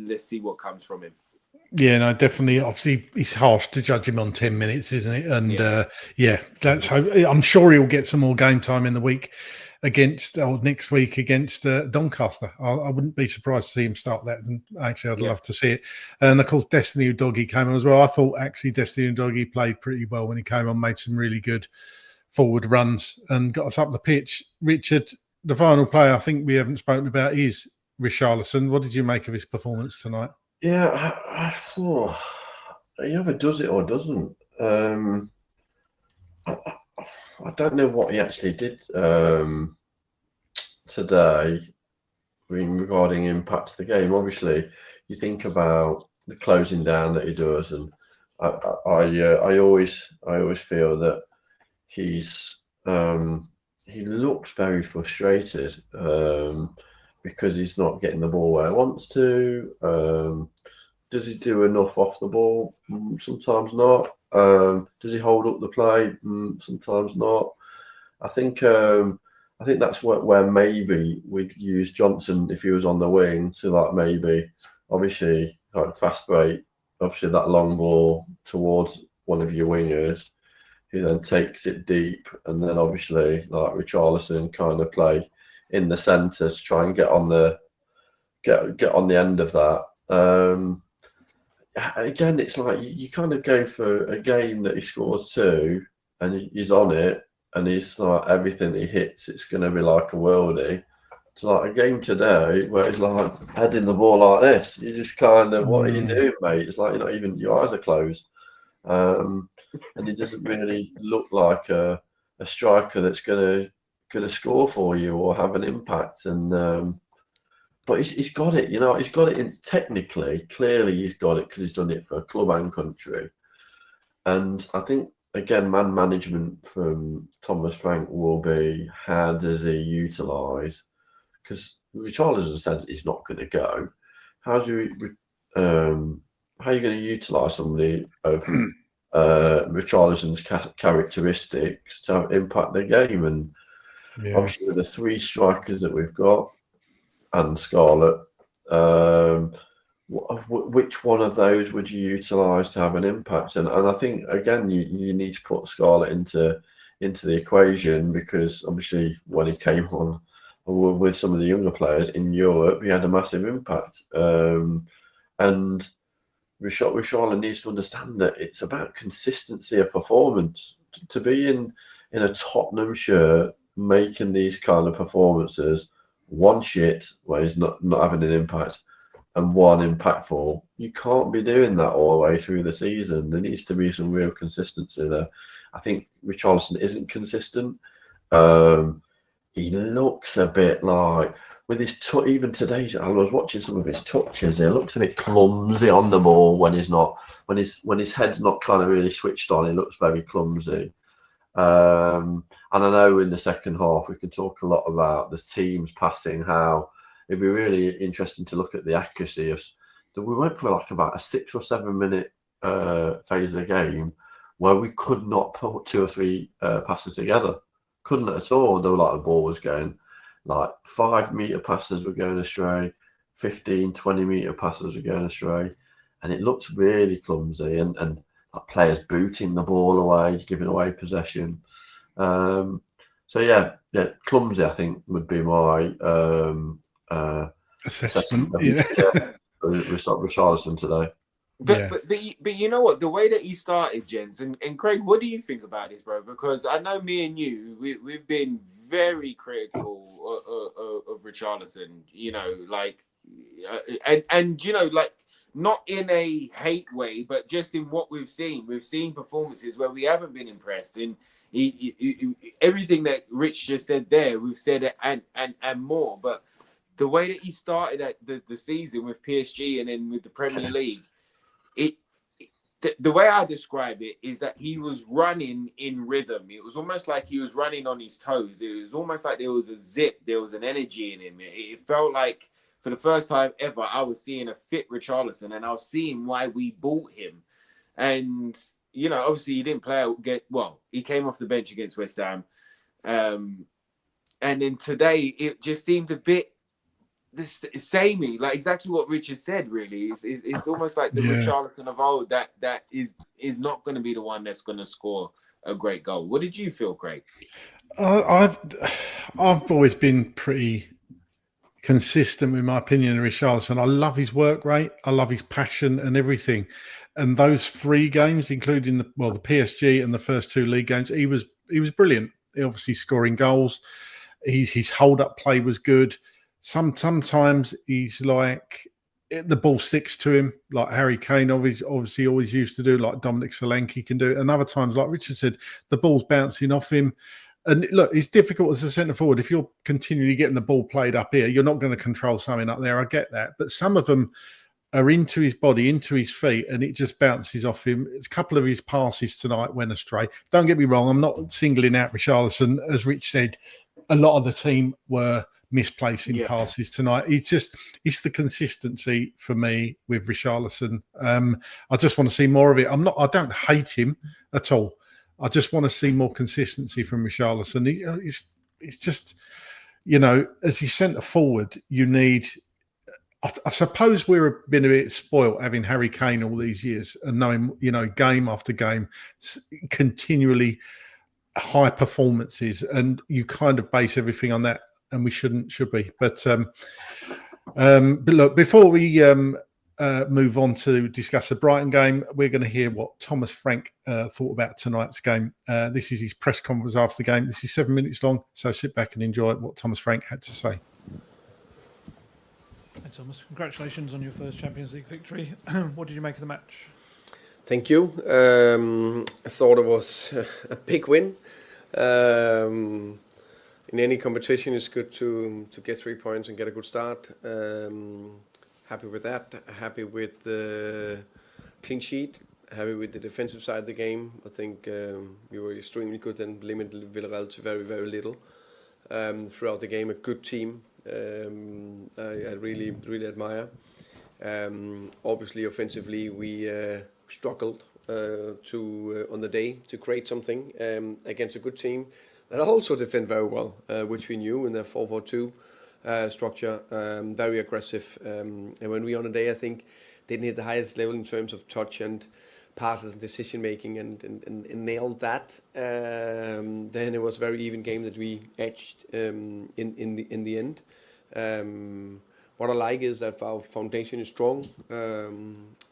let's see what comes from him. Yeah, no, definitely. Obviously, it's harsh to judge him on 10 minutes, isn't it? And that's. I'm sure he'll get some more game time in the week next week against Doncaster. I wouldn't be surprised to see him start that. And actually, I'd love to see it. And of course, Destiny Udogie came on as well. I thought actually Destiny Udogie played pretty well when he came on, made some really good forward runs and got us up the pitch. Richard, the final player I think we haven't spoken about is Richarlison. What did you make of his performance tonight? Yeah, he either does it or doesn't. I don't know what he actually did today regarding impact to the game. Obviously, you think about the closing down that he does, and I always feel that he looks very frustrated. Because he's not getting the ball where he wants to. Does he do enough off the ball? Sometimes not. Does he hold up the play? Sometimes not. I think that's where maybe we'd use Johnson if he was on the wing to maybe obviously fast break, obviously that long ball towards one of your wingers, who then takes it deep, and then obviously Richarlison kind of play in the centre to try and get on the end of that. Again, it's like you kind of go for a game that he scores 2 and he's on it, and he's like everything he hits, it's going to be like a worldie. It's like a game today where he's like heading the ball like this. You just kind of, what are you doing, mate? It's like you're not even, your eyes are closed, and he doesn't really look like a striker that's going to score for you or have an impact. And but he's got it, he's got it in technically, clearly he's got it because he's done it for club and country. And I think again, man management from Thomas Frank will be, how does he utilise, because Richarlison said he's not going to go. How are you going to utilise somebody of Richarlison's characteristics to impact the game? And obviously, with the 3 strikers that we've got and Scarlett, which one of those would you utilise to have an impact? And I think again, you need to put Scarlett into the equation, because obviously when he came on with some of the younger players in Europe, he had a massive impact. And Richarlison needs to understand that it's about consistency of performance. To be in a Tottenham shirt, making these kind of performances, one shit where he's not having an impact and one impactful, you can't be doing that all the way through the season. There needs to be some real consistency there. I think Richarlison isn't consistent. He looks a bit like, with his even today, I was watching some of his touches. He looks a bit clumsy on the ball when he's not, when his head's not kind of really switched on. He looks very clumsy. And I know in the second half we can talk a lot about the teams passing. How it'd be really interesting to look at the accuracy of we went for like about a 6 or 7 minute phase of the game where we could not put 2 or 3 passes together. Couldn't at all. Though like the ball was going, like 5-meter passes were going astray, 15, 20-meter passes were going astray, and it looked really clumsy. And like players booting the ball away, giving away possession. So yeah, clumsy I think would be my assessment. Richarlison today. But you know what? The way that he started, gents, and Craig, what do you think about this, bro? Because I know me and you, we've been very critical of Richarlison. You know, like, and you know, like, not in a hate way, but just in what we've seen. We've seen performances where we haven't been impressed, and everything that Rich just said there, we've said it and more. But the way that he started at the season with PSG and then with the Premier League, the way I describe it is that he was running in rhythm. It was almost like he was running on his toes. It was almost like there was a zip, there was an energy in him. It felt like for the first time ever, I was seeing a fit Richarlison, and I was seeing why we bought him. And you know, obviously he didn't play. He came off the bench against West Ham, and then today it just seemed a bit samey, like exactly what Richard said. Really, it's almost like the Richarlison of old that is not going to be the one that's going to score a great goal. What did you feel, Craig? I've always been pretty consistent with my opinion of Richarlison. I love his work rate, I love his passion and everything. And those 3 games, including the PSG and the first 2 league games, he was brilliant. He obviously scoring goals. His hold up play was good. Sometimes he's like the ball sticks to him, like Harry Kane obviously always used to do, like Dominic Solanke can do. And other times, like Richard said, the ball's bouncing off him. And look, it's difficult as a centre forward. If you're continually getting the ball played up here, you're not going to control something up there. I get that. But some of them are into his body, into his feet, and it just bounces off him. A couple of his passes tonight went astray. Don't get me wrong, I'm not singling out Richarlison. As Rich said, a lot of the team were misplacing passes tonight. It's the consistency for me with Richarlison. I just want to see more of it. I don't hate him at all. I just want to see more consistency from Richarlison. It's just, you know, as his centre forward, you need. I suppose we've been a bit spoiled having Harry Kane all these years and knowing, you know, game after game, continually high performances, and you kind of base everything on that, and we should be. But look, before we move on to discuss the Brighton game, we're going to hear what Thomas Frank thought about tonight's game. This is his press conference after the game. This is 7 minutes long, so sit back and enjoy what Thomas Frank had to say. Hi Thomas, congratulations on your first Champions League victory. What did you make of the match? Thank you. I thought it was a big win. In any competition, it's good to get 3 points and get a good start. Happy with that. Happy with the clean sheet. Happy with the defensive side of the game. I think we were extremely good and limited Villarreal to very, very little throughout the game. A good team. I really, really admire. Obviously, offensively, we struggled on the day to create something against a good team that also defend very well, which we knew in the 4-4-2 structure. Very aggressive, and when we on the day, I think didn't hit the highest level in terms of touch and passes and decision making, and nailed that. Then it was a very even game that we edged in the end. What I like is that our foundation is strong.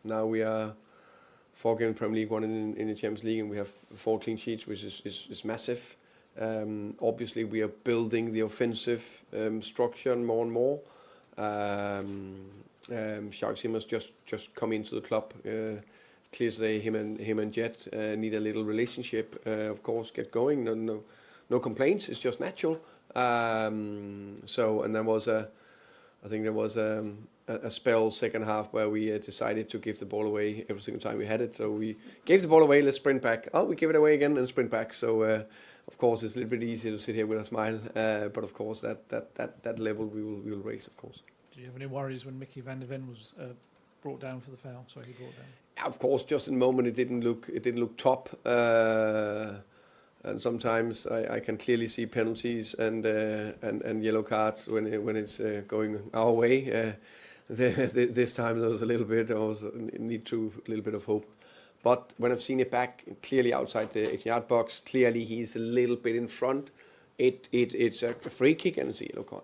Now we are 4 games Premier League, 1 in the Champions League, and we have 4 clean sheets, which is massive. Obviously, we are building the offensive structure more and more. Shark Simmers just come into the club. Clear say him and Jet need a little relationship. Of course, get going. No complaints. It's just natural. And I think there was a spell second half where we decided to give the ball away every single time we had it. So we gave the ball away, let's sprint back. Oh, we give it away again and sprint back. So of course it's a little bit easier to sit here with a smile. But of course that level we will raise, of course. Do you have any worries when Mickey van der Ven was brought down for the foul. Sorry, he brought down. Of course, just in the moment it didn't look top, and sometimes I can clearly see penalties and yellow cards when it's going our way. This time there was a little bit, a little bit of hope. But when I've seen it back, clearly outside the 18-yard box, clearly he's a little bit in front. It's a free kick and it's a yellow card.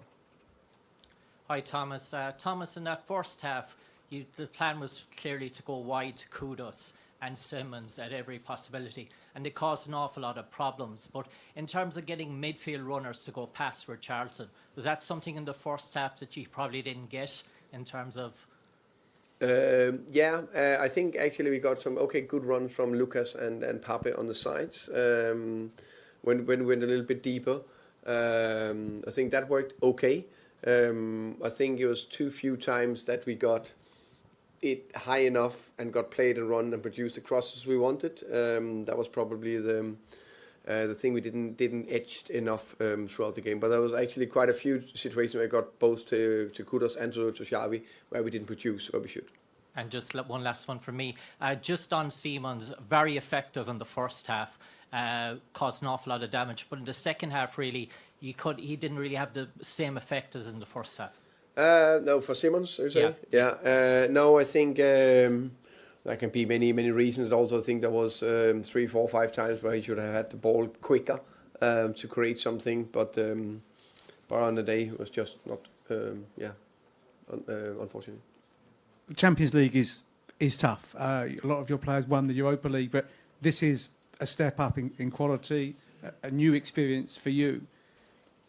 Hi, Thomas. Thomas, in that first half, the plan was clearly to go wide to Kudus and Simmons at every possibility, and they caused an awful lot of problems. But in terms of getting midfield runners to go past Richarlison, was that something in the first half that you probably didn't get in terms of... I think actually we got some good runs from Lucas and Pape on the sides. When we went a little bit deeper, I think that worked okay. I think it was too few times that we got it high enough and got played and run and produced the crosses we wanted. That was probably the thing we didn't edge enough throughout the game. But there was actually quite a few situations where I got both to Kudus and to Xavi where we didn't produce where we should. And just one last one from me. Just on Siemens, very effective in the first half, caused an awful lot of damage. But in the second half, really, he didn't really have the same effect as in the first half. No, for Simmons, you say? Yeah. No, I think there can be many reasons. Also, I think there was 3, 4, 5 times where he should have had the ball quicker to create something. But on the day, it was just not, unfortunately. The Champions League is tough. A lot of your players won the Europa League, but this is a step up in quality, a new experience for you.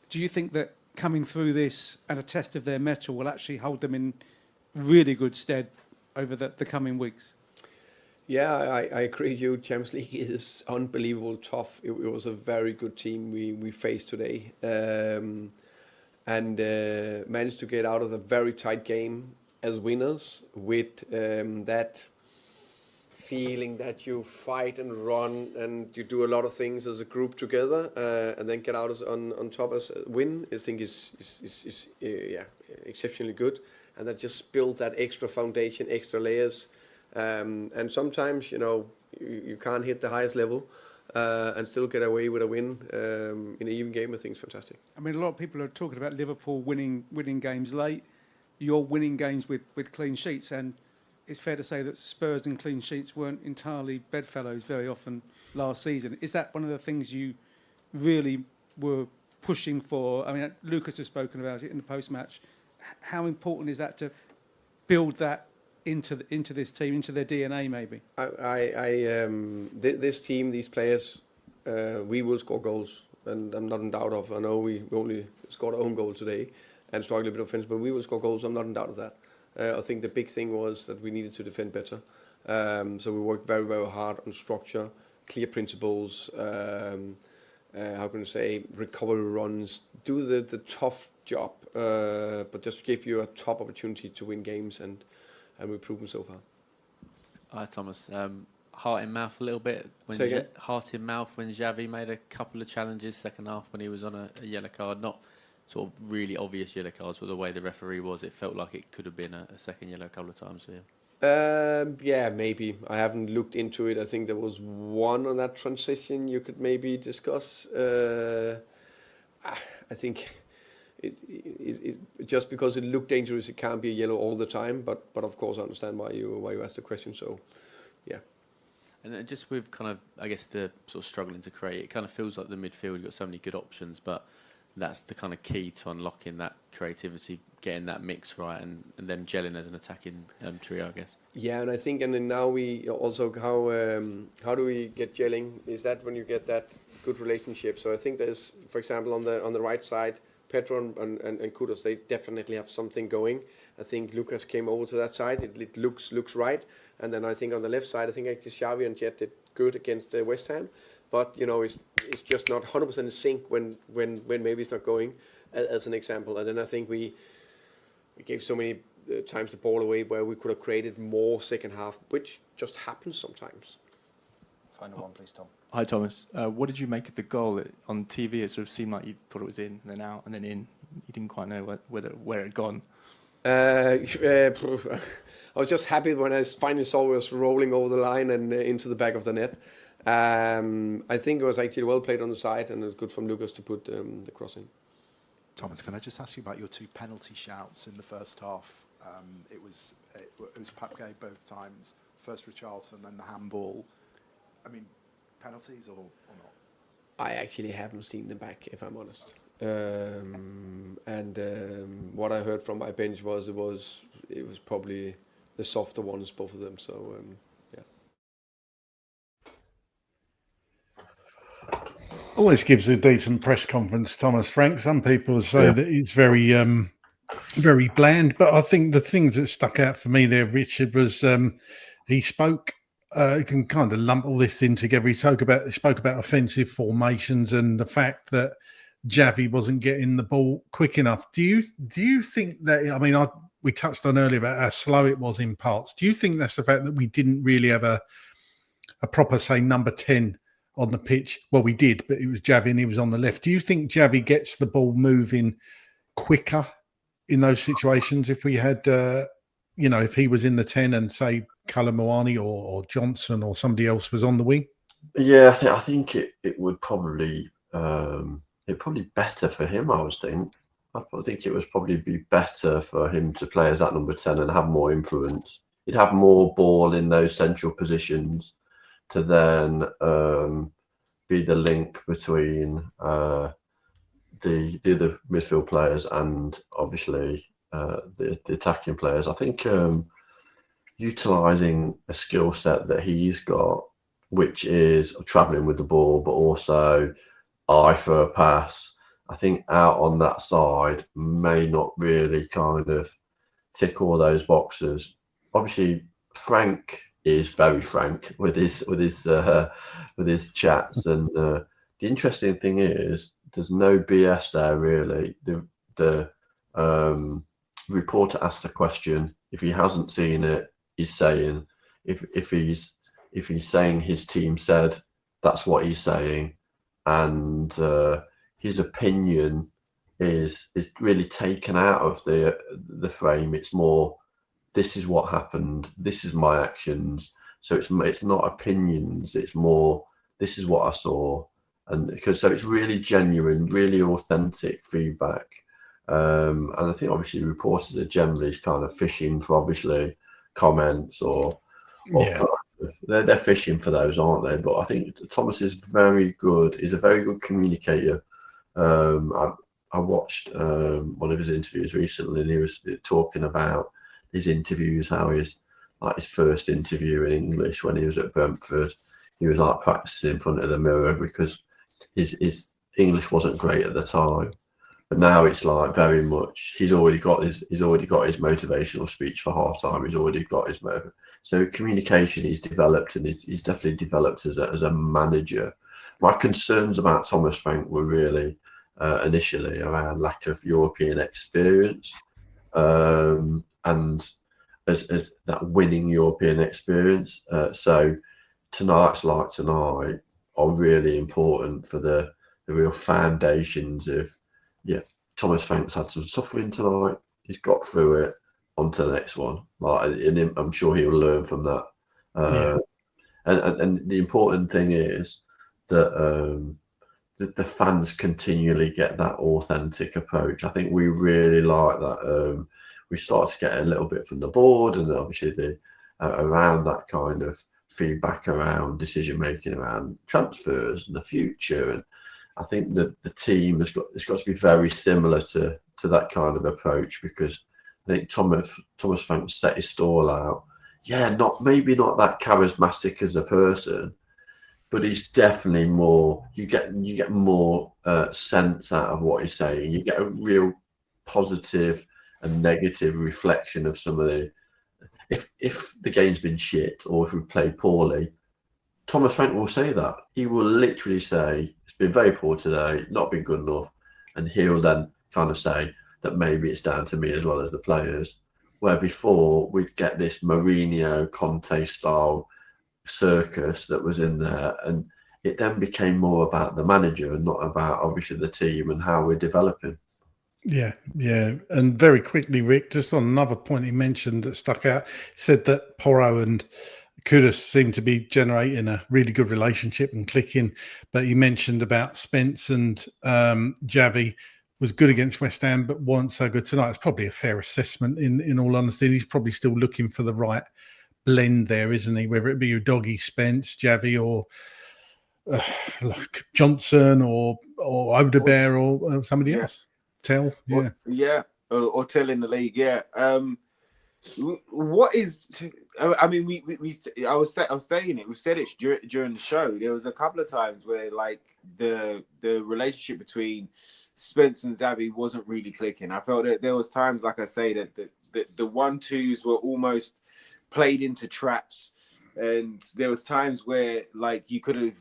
Do you think that coming through this and a test of their mettle will actually hold them in really good stead over the coming weeks? Yeah, I agree with you. Champions League is unbelievable tough. It was a very good team we faced today, and managed to get out of a very tight game as winners with that feeling that you fight and run and you do a lot of things as a group together, and then get out on top as a win. I think is exceptionally good, and that just built that extra foundation, extra layers. And sometimes you can't hit the highest level and still get away with a win in an even game. I think it's fantastic. I mean, a lot of people are talking about Liverpool winning games late. You're winning games with clean sheets, and it's fair to say that Spurs and clean sheets weren't entirely bedfellows very often last season. Is that one of the things you really were pushing for? I mean, Lucas has spoken about it in the post-match. How important is that to build that into this team, into their DNA, maybe? This team, these players, we will score goals, and I'm not in doubt of. I know we only scored our own goal today and struggled a bit of offense, but we will score goals. I'm not in doubt of that. I think the big thing was that we needed to defend better. So we worked very, very hard on structure, clear principles, recovery runs, do the tough job, but just give you a top opportunity to win games, and we've proven so far. Hi, Thomas. Heart in mouth a little bit. Heart in mouth when Xavi made a couple of challenges second half when he was on a yellow card. Not sort of really obvious yellow cards, but the way the referee was, it felt like it could have been a second yellow a couple of times for him. Yeah, maybe. I haven't looked into it. I think there was one on that transition you could maybe discuss. I think it just because it looked dangerous, it can't be a yellow all the time. But of course, I understand why you asked the question. So, yeah. And just with kind of, I guess, the sort of struggling to create, it kind of feels like the midfield, you've got so many good options, but that's the kind of key to unlocking that creativity, getting that mix right, and then gelling as an attacking trio, I guess. Yeah, and I think, and then now we also, how do we get gelling? Is that when you get that good relationship? So I think there's, for example, on the right side, Petro and Kudus, they definitely have something going. I think Lucas came over to that side. It looks right. And then I think on the left side, I think actually Xavi and Jet did good against West Ham. But it's just not 100% in sync when maybe it's not going, as an example. And then I think we gave so many times the ball away where we could have created more second half, which just happens sometimes. Final one, please, Tom. Hi, Thomas. What did you make of the goal? On TV, it sort of seemed like you thought it was in, and then out, and then in. You didn't quite know where it had gone. was just happy when I finally saw it was rolling over the line and into the back of the net. I think it was actually well played on the side, and it was good from Lucas to put the cross in. Thomas, can I just ask you about your 2 penalty shouts in the first half? It was Pape both times, first Richarlison, then the handball. I mean, penalties or not? I actually haven't seen them back, if I'm honest. What I heard from my bench was it was probably the softer ones, both of them. So yeah. Always gives a decent press conference, Thomas Frank. Some people say that it's very very bland, but I think the things that stuck out for me there, Richard, was he spoke. You can kind of lump all this in together. He spoke about offensive formations and the fact that Javi wasn't getting the ball quick enough. Do you think that? I mean, we touched on earlier about how slow it was in parts. Do you think that's the fact that we didn't really have a proper, say, number 10 on the pitch? Well, we did, but it was Javi and he was on the left. Do you think Javi gets the ball moving quicker in those situations if we had, if he was in the 10 and, say, Callum Moani or Johnson or somebody else was on the wing? Yeah, I think it would probably better for him, I would think. I think it would probably be better for him to play as that number 10 and have more influence. He'd have more ball in those central positions to then be the link between the other midfield players and obviously the attacking players. I think utilising a skill set that he's got, which is travelling with the ball, but also eye for a pass, I think out on that side may not really kind of tick all those boxes. Obviously, Frank is very frank with his chats, and the interesting thing is there's no BS there really. The reporter asked a question. If he hasn't seen it, he's saying. If he's saying his team said, that's what he's saying, and his opinion is really taken out of the frame. It's more, this is what happened, this is my actions. So it's not opinions. It's more, this is what I saw, and so it's really genuine, really authentic feedback. And I think obviously reporters are generally kind of fishing for obviously comments or kind of, they're fishing for those, aren't they? But I think Thomas is very good. He's a very good communicator. I watched one of his interviews recently, and he was talking about his interviews, how his first interview in English when he was at Brentford, he was like practicing in front of the mirror because his English wasn't great at the time. But now it's like very much he's already got his motivational speech for half time. He's already got his motive. So communication he's developed, and he's definitely developed as a manager. My concerns about Thomas Frank were really initially around lack of European experience, and as that winning European experience. So tonight's like tonight are really important for the real foundations of, Thomas Frank's had some suffering tonight. He's got through it. On to the next one. And I'm sure he'll learn from that. And the important thing is that the fans continually get that authentic approach. I think we really like that. We start to get a little bit from the board, and obviously around that kind of feedback around decision making around transfers and the future. And I think that the team has got to be very similar to that kind of approach, because I think Thomas Frank set his stall out. Yeah, maybe not that charismatic as a person, but he's definitely more. You get more sense out of what he's saying. You get a real positive and negative reflection of some of the. If the game's been shit or if we played poorly, Thomas Frank will say that. He will literally say it's been very poor today, not been good enough, and he'll then kind of say that maybe it's down to me as well as the players. Where before we'd get this Mourinho, Conte style circus that was in there, and it then became more about the manager and not about obviously the team and how we're developing. Yeah, yeah. And very quickly, Rick, just on another point he mentioned that stuck out, said that Porro and Kudus seem to be generating a really good relationship and clicking. But he mentioned about Spence and Javi was good against West Ham, but weren't so good tonight. It's probably a fair assessment in all honesty. He's probably still looking for the right blend there, isn't he? Whether it be Udogie, Spence, Javi, or like Johnson or Odebear or somebody else. Tell, yeah. Or Tell in the league, yeah. What is? I mean, I was saying it. We've said it during the show. There was a couple of times where like the relationship between Spence and Xavi wasn't really clicking. I felt that there was times, like I say, that the 1-2s were almost played into traps. And there was times where, like, you could have,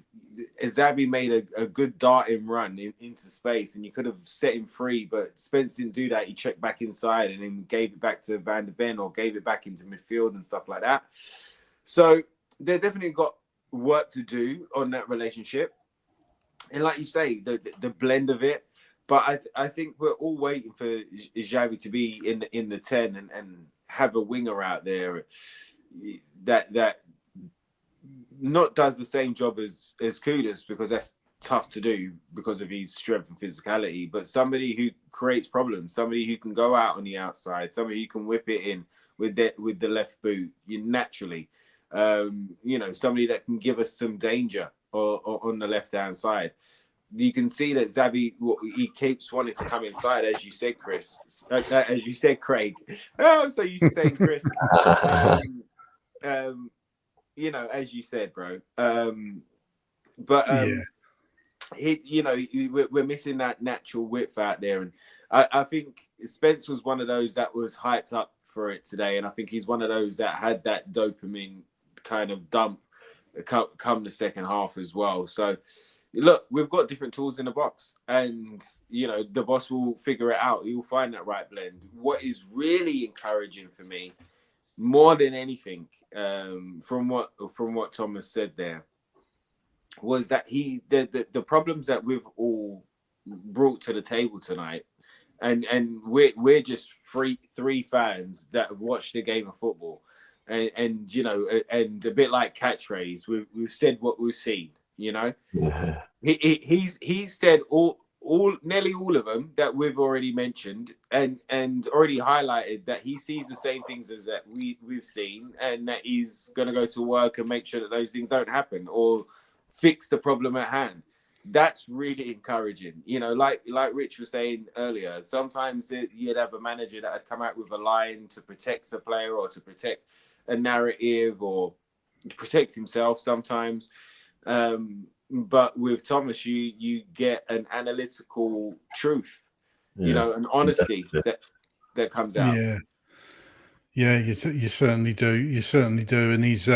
Xavi made a good darting run into space, and you could have set him free, but Spence didn't do that. He checked back inside and then gave it back to Van de Ven or gave it back into midfield and stuff like that. So they definitely got work to do on that relationship. And like you say, the blend of it. But I think we're all waiting for Xavi to be in the 10 and have a winger out there that not does the same job as Kudus, because that's tough to do because of his strength and physicality, but somebody who creates problems, somebody who can go out on the outside, somebody who can whip it in with the left boot, naturally, somebody that can give us some danger or on the left hand side. You can see that Xavi, he keeps wanting to come inside, as you said, Chris, as you said, Craig. Oh, I'm so used to saying Chris. As you said, bro. We're missing that natural width out there, and I think Spence was one of those that was hyped up for it today, and I think he's one of those that had that dopamine kind of dump come the second half as well. So, look, we've got different tools in the box, and the boss will figure it out. He will find that right blend. What is really encouraging for me, more than anything, from what Thomas said there, was that the problems that we've all brought to the table tonight, and we're just three fans that have watched a game of football, and a bit like catchphrase, we've said what we've seen. He's said nearly all of them that we've already mentioned and already highlighted, that he sees the same things as that we've seen, and that he's going to go to work and make sure that those things don't happen or fix the problem at hand. That's really encouraging. Like Rich was saying earlier, sometimes you'd have a manager that had come out with a line to protect a player or to protect a narrative or to protect himself sometimes. But with Thomas, you get an analytical truth, an honesty that comes out. Yeah, you certainly do. You certainly do, and he's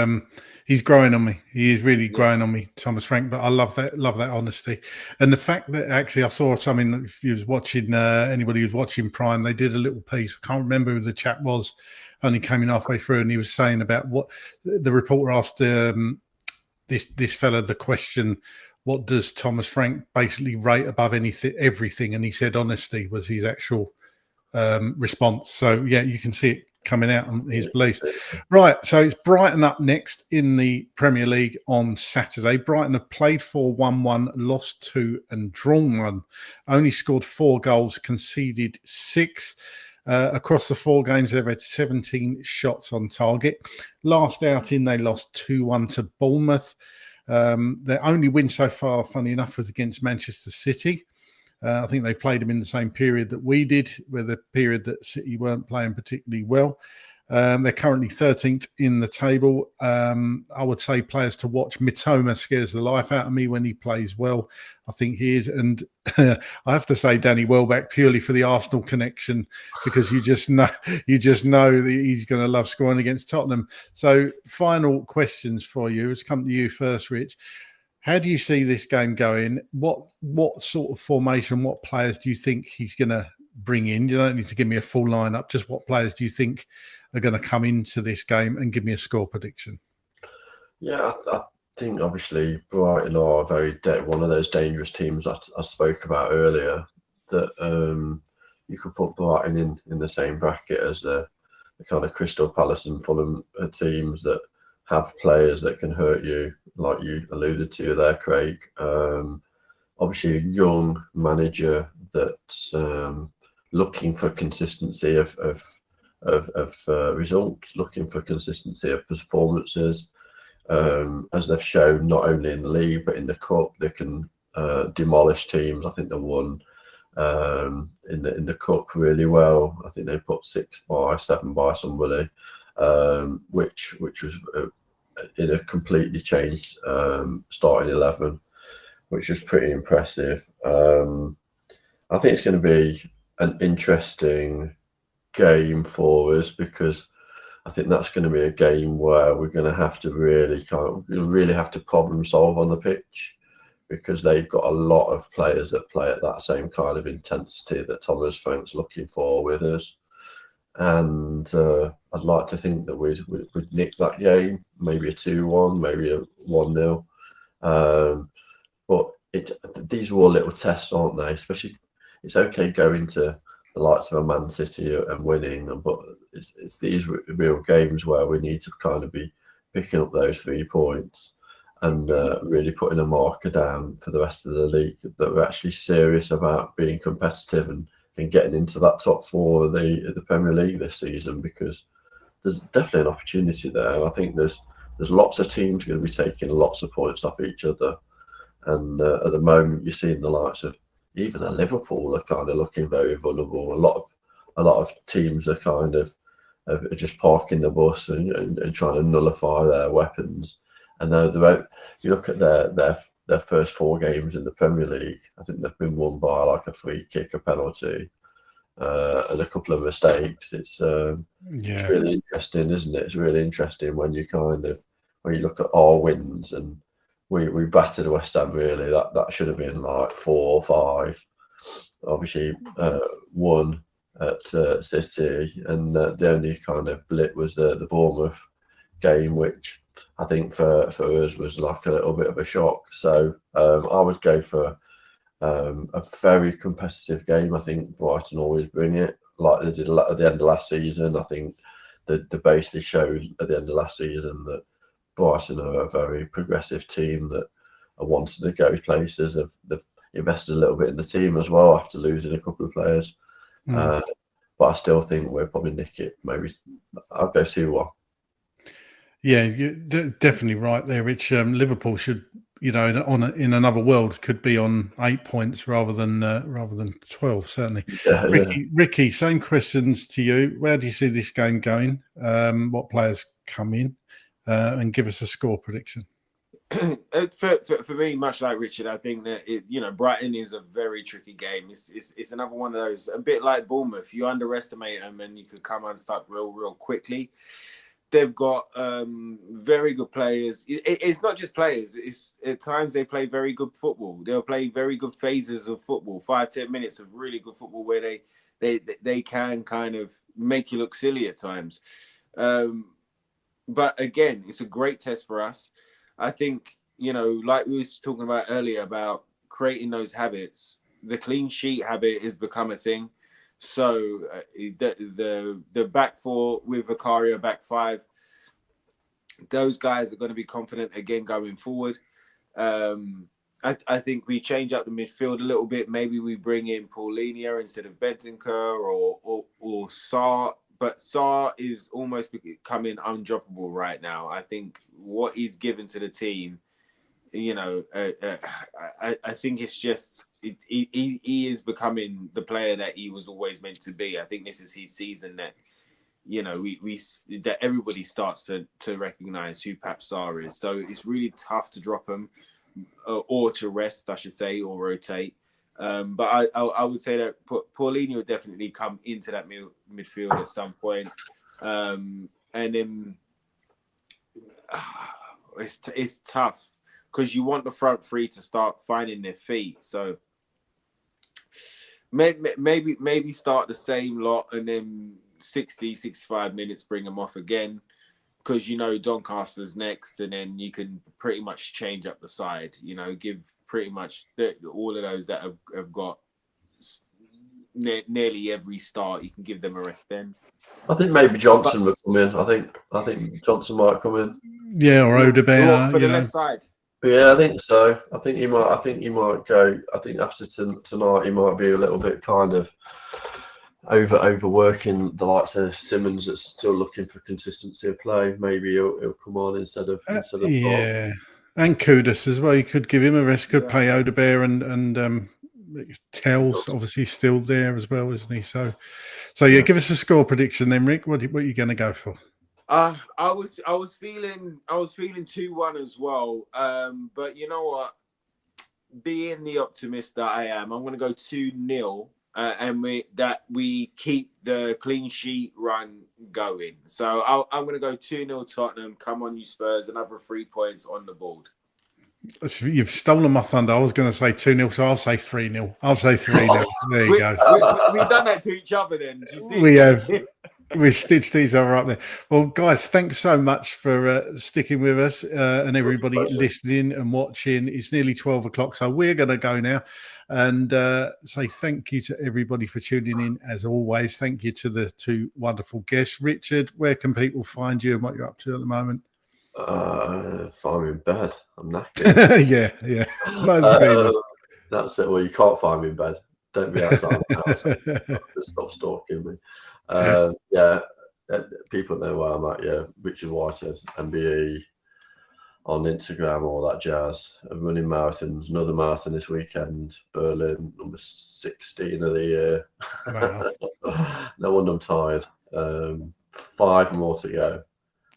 growing on me. He is really growing on me, Thomas Frank. But I love that honesty, and the fact that actually I saw something. If you was watching, anybody who's watching Prime, they did a little piece. I can't remember who the chap was. Only came in halfway through, and he was saying about what the reporter asked. This fella the question, what does Thomas Frank basically rate above everything? And he said honesty was his actual response. So yeah, you can see it coming out on his beliefs. Right, so it's Brighton up next in the Premier League on Saturday. Brighton have played 4-1-1, lost 2 and drawn 1. Only scored 4 goals, conceded 6. Across the 4 games, they've had 17 shots on target. Last outing, they lost 2-1 to Bournemouth. Their only win so far, funny enough, was against Manchester City. I think they played them in the same period that we did, with the period that City weren't playing particularly well. They're currently 13th in the table. I would say players to watch. Mitoma scares the life out of me when he plays well. I think he is. And I have to say Danny Welbeck, purely for the Arsenal connection, because you just know that he's going to love scoring against Tottenham. So final questions for you. Let's come to you first, Rich. How do you see this game going? What sort of formation, what players do you think he's going to bring in? You don't need to give me a full lineup. Just what players do you think are going to come into this game, and give me a score prediction? Yeah, I think obviously Brighton are one of those dangerous teams I spoke about earlier. That you could put Brighton in the same bracket as the kind of Crystal Palace and Fulham teams that have players that can hurt you, like you alluded to there, Craig. Obviously, a young manager that's looking for consistency of results, looking for consistency of performances. As they've shown, not only in the league but in the cup, they can demolish teams. I think they won in the cup really well. I think they put 6-7 by somebody, which was in a completely changed starting 11, which was pretty impressive. I think it's going to be an interesting game for us, because I think that's going to be a game where we're going to have to really have to problem solve on the pitch, because they've got a lot of players that play at that same kind of intensity that Thomas Frank's looking for with us. And I'd like to think that we'd nick that game, maybe a 2-1, maybe a 1-0. But these are all little tests, aren't they? Especially, it's okay going to the likes of a Man City and winning, but it's these real games where we need to kind of be picking up those 3 points and really putting a marker down for the rest of the league, that we're actually serious about being competitive and getting into that top 4 of the Premier League this season, because there's definitely an opportunity there. I think there's lots of teams going to be taking lots of points off each other, and at the moment you're seeing the likes of even a Liverpool are kind of looking very vulnerable. A lot of teams are kind of are just parking the bus and trying to nullify their weapons. And you look at their first 4 games in the Premier League, I think they've been won by like a free kick, a penalty, and a couple of mistakes. It's really interesting, isn't it? It's really interesting when you look at our wins, and we battered West Ham really. That should have been like 4 or 5. Obviously, 1 at City, and the only kind of blip was the Bournemouth game, which I think for us was like a little bit of a shock. So I would go for a very competitive game. I think Brighton always bring it, like they did at the end of last season. I think they basically showed at the end of last season that Brighton are a very progressive team that are wanting to go places. They've invested a little bit in the team as well after losing a couple of players. But I still think we'll probably nick it. Maybe I'll go 2-1. Yeah, you're definitely right there, Rich. Liverpool should, in another world, could be on 8 points rather than 12. Certainly. Ricky, same questions to you. Where do you see this game going? What players come in, and give us a score prediction. For me, much like Richard, I think that Brighton is a very tricky game. It's another one of those, a bit like Bournemouth. You underestimate them, and you could come unstuck real quickly. They've got very good players. It's not just players. It's at times they play very good football. They'll play very good phases of football, 5-10 minutes of really good football where they can kind of make you look silly at times. But again, it's a great test for us. I think, like we was talking about earlier about creating those habits, the clean sheet habit has become a thing. So the back 4 with Vicario, back 5, those guys are going to be confident again going forward. I think we change up the midfield a little bit. Maybe we bring in Paulinho instead of Bentancur or Sarr. But Sarr is almost becoming undroppable right now. I think what he's given to the team, I think it's just he is becoming the player that he was always meant to be. I think this is his season that that everybody starts to recognize who Pap Sarr is. So it's really tough to drop him or to rest, I should say, or rotate. But I would say that Paulinho would definitely come into that midfield at some point. And then it's tough because you want the front 3 to start finding their feet. So maybe start the same lot and then 65 minutes bring them off again, because Doncaster's next, and then you can pretty much change up the side. Give pretty much all of those that have got nearly every start. You can give them a rest then. I think maybe Johnson will come in. I think Johnson might come in. Yeah, or Odebear for the left side. Yeah, I think so. I think he might go. I think after tonight, he might be a little bit kind of overworking the likes of Simmons that's still looking for consistency of play. Maybe he'll come on instead of yeah, and Kudus as well. You could give him a rest. Could play Odebear and Tell's obviously still there as well, isn't he? So yeah. Give us a score prediction then, Rick. What are you going to go for? I was feeling 2-1 as well. But you know what? Being the optimist that I am, I'm going to go 2-0. And we keep the clean sheet run going. So I'm going to go 2-0 Tottenham. Come on, you Spurs. Another 3 points on the board. You've stolen my thunder. I was going to say 2-0, so I'll say 3-0. I'll say 3-0. There you go. We've done that to each other then. Do you see? We have. We stitched each other up there. Well, guys, thanks so much for sticking with us and everybody listening and watching. It's nearly 12 o'clock, so we're going to go now and say thank you to everybody for tuning in. As always, thank you to the two wonderful guests. Richard, where can people find you and what you're up to at the moment? Find me in bed. I'm knackered. yeah. That's it. Well, you can't find me in bed. Don't be outside the house. Just stop stalking me. People know where I'm at. Yeah, Richard Whitehead, MBE on Instagram, all that jazz. I'm running marathons. Another marathon this weekend, Berlin, number 16 of the year. Wow. No wonder I'm tired. 5 more to go.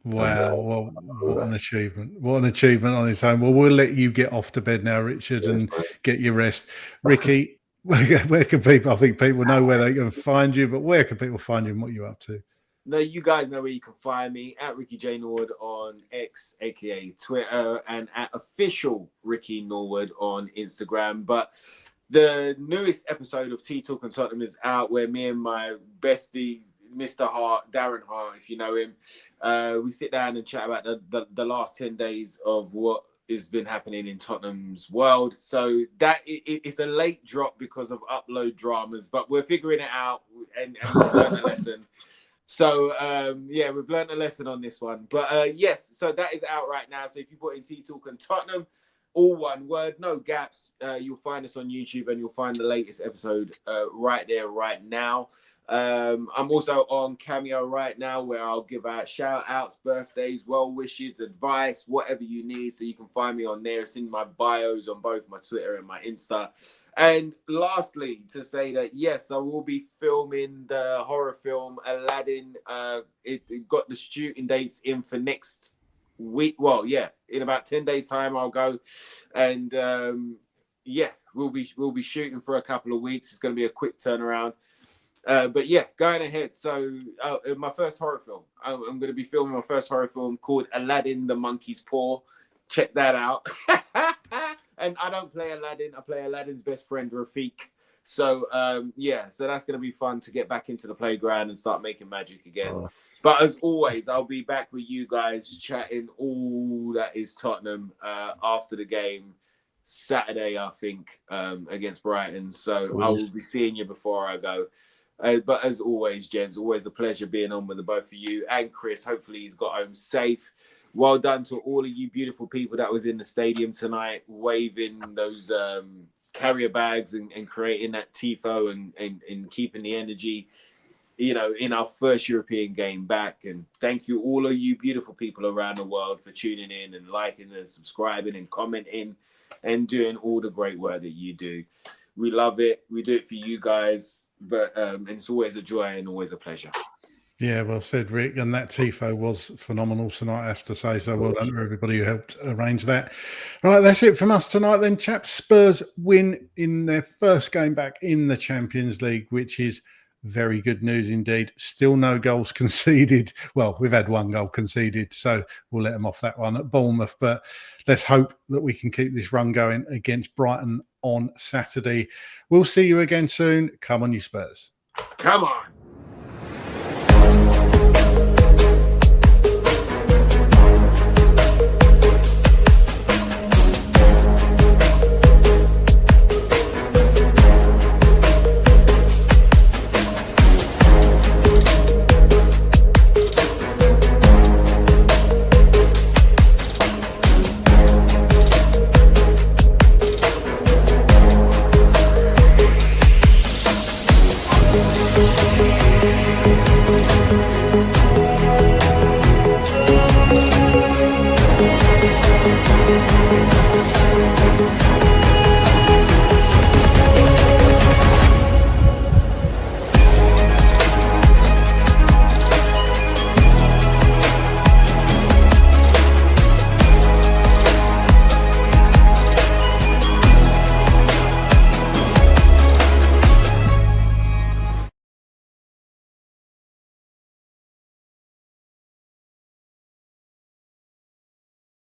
Wow, well, what an achievement. What an achievement on its own. Well, we'll let you get off to bed now, Richard, and get your rest. Ricky, where can people, I think people know where they can find you, but where can people find you and what you're up to? No, you guys know where you can find me, at Ricky J. Norwood on X, aka Twitter, and at official Ricky Norwood on Instagram. But the newest episode of Tea Talk and Tottenham is out, where me and my bestie, Mr. Hart, Darren Hart, if you know him, we sit down and chat about the last 10 days of what has been happening in Tottenham's world. So that it's a late drop because of upload dramas, but we're figuring it out and we've learned a lesson. So we've learned a lesson on this one. But yes, so that is out right now. So if you put in Tea Talk and Tottenham, all one word, no gaps, you'll find us on YouTube and you'll find the latest episode right there, right now. I'm also on Cameo right now, where I'll give out shout outs, birthdays, well wishes, advice, whatever you need. So you can find me on there. It's in my bios on both my Twitter and my Insta. And lastly, to say that, yes, I will be filming the horror film Aladdin. It got the shooting dates in for next week. Well, yeah, in about 10 days time I'll go, and we'll be shooting for a couple of weeks. It's going to be a quick turnaround, but yeah, going ahead. So my first horror film, I'm going to be filming my first horror film called Aladdin the Monkey's Paw. Check that out. And I don't play Aladdin, I play Aladdin's best friend Rafiq. So so that's going to be fun to get back into the playground and start making magic again. But as always, I'll be back with you guys chatting all that is Tottenham after the game Saturday, I think, against Brighton. So I will be seeing you before I go. But as always, gents, always a pleasure being on with the both of you. And Chris, hopefully he's got home safe. Well done to all of you beautiful people that was in the stadium tonight, waving those carrier bags and creating that tifo and keeping the energy, you know, in our first European game back. And thank you, all of you beautiful people around the world, for tuning in and liking and subscribing and commenting and doing all the great work that you do. We love it. We do it for you guys, but and it's always a joy and always a pleasure. Yeah, well said, Rick. And that tifo was phenomenal tonight, I have to say. So well done to everybody who helped arrange that. Right, that's it from us tonight then, chaps. Spurs win in their first game back in the Champions League, which is very good news indeed. Still no goals conceded. Well, we've had one goal conceded, so we'll let them off that one at Bournemouth. But let's hope that we can keep this run going against Brighton on Saturday. We'll see you again soon. Come on, you Spurs. Come on.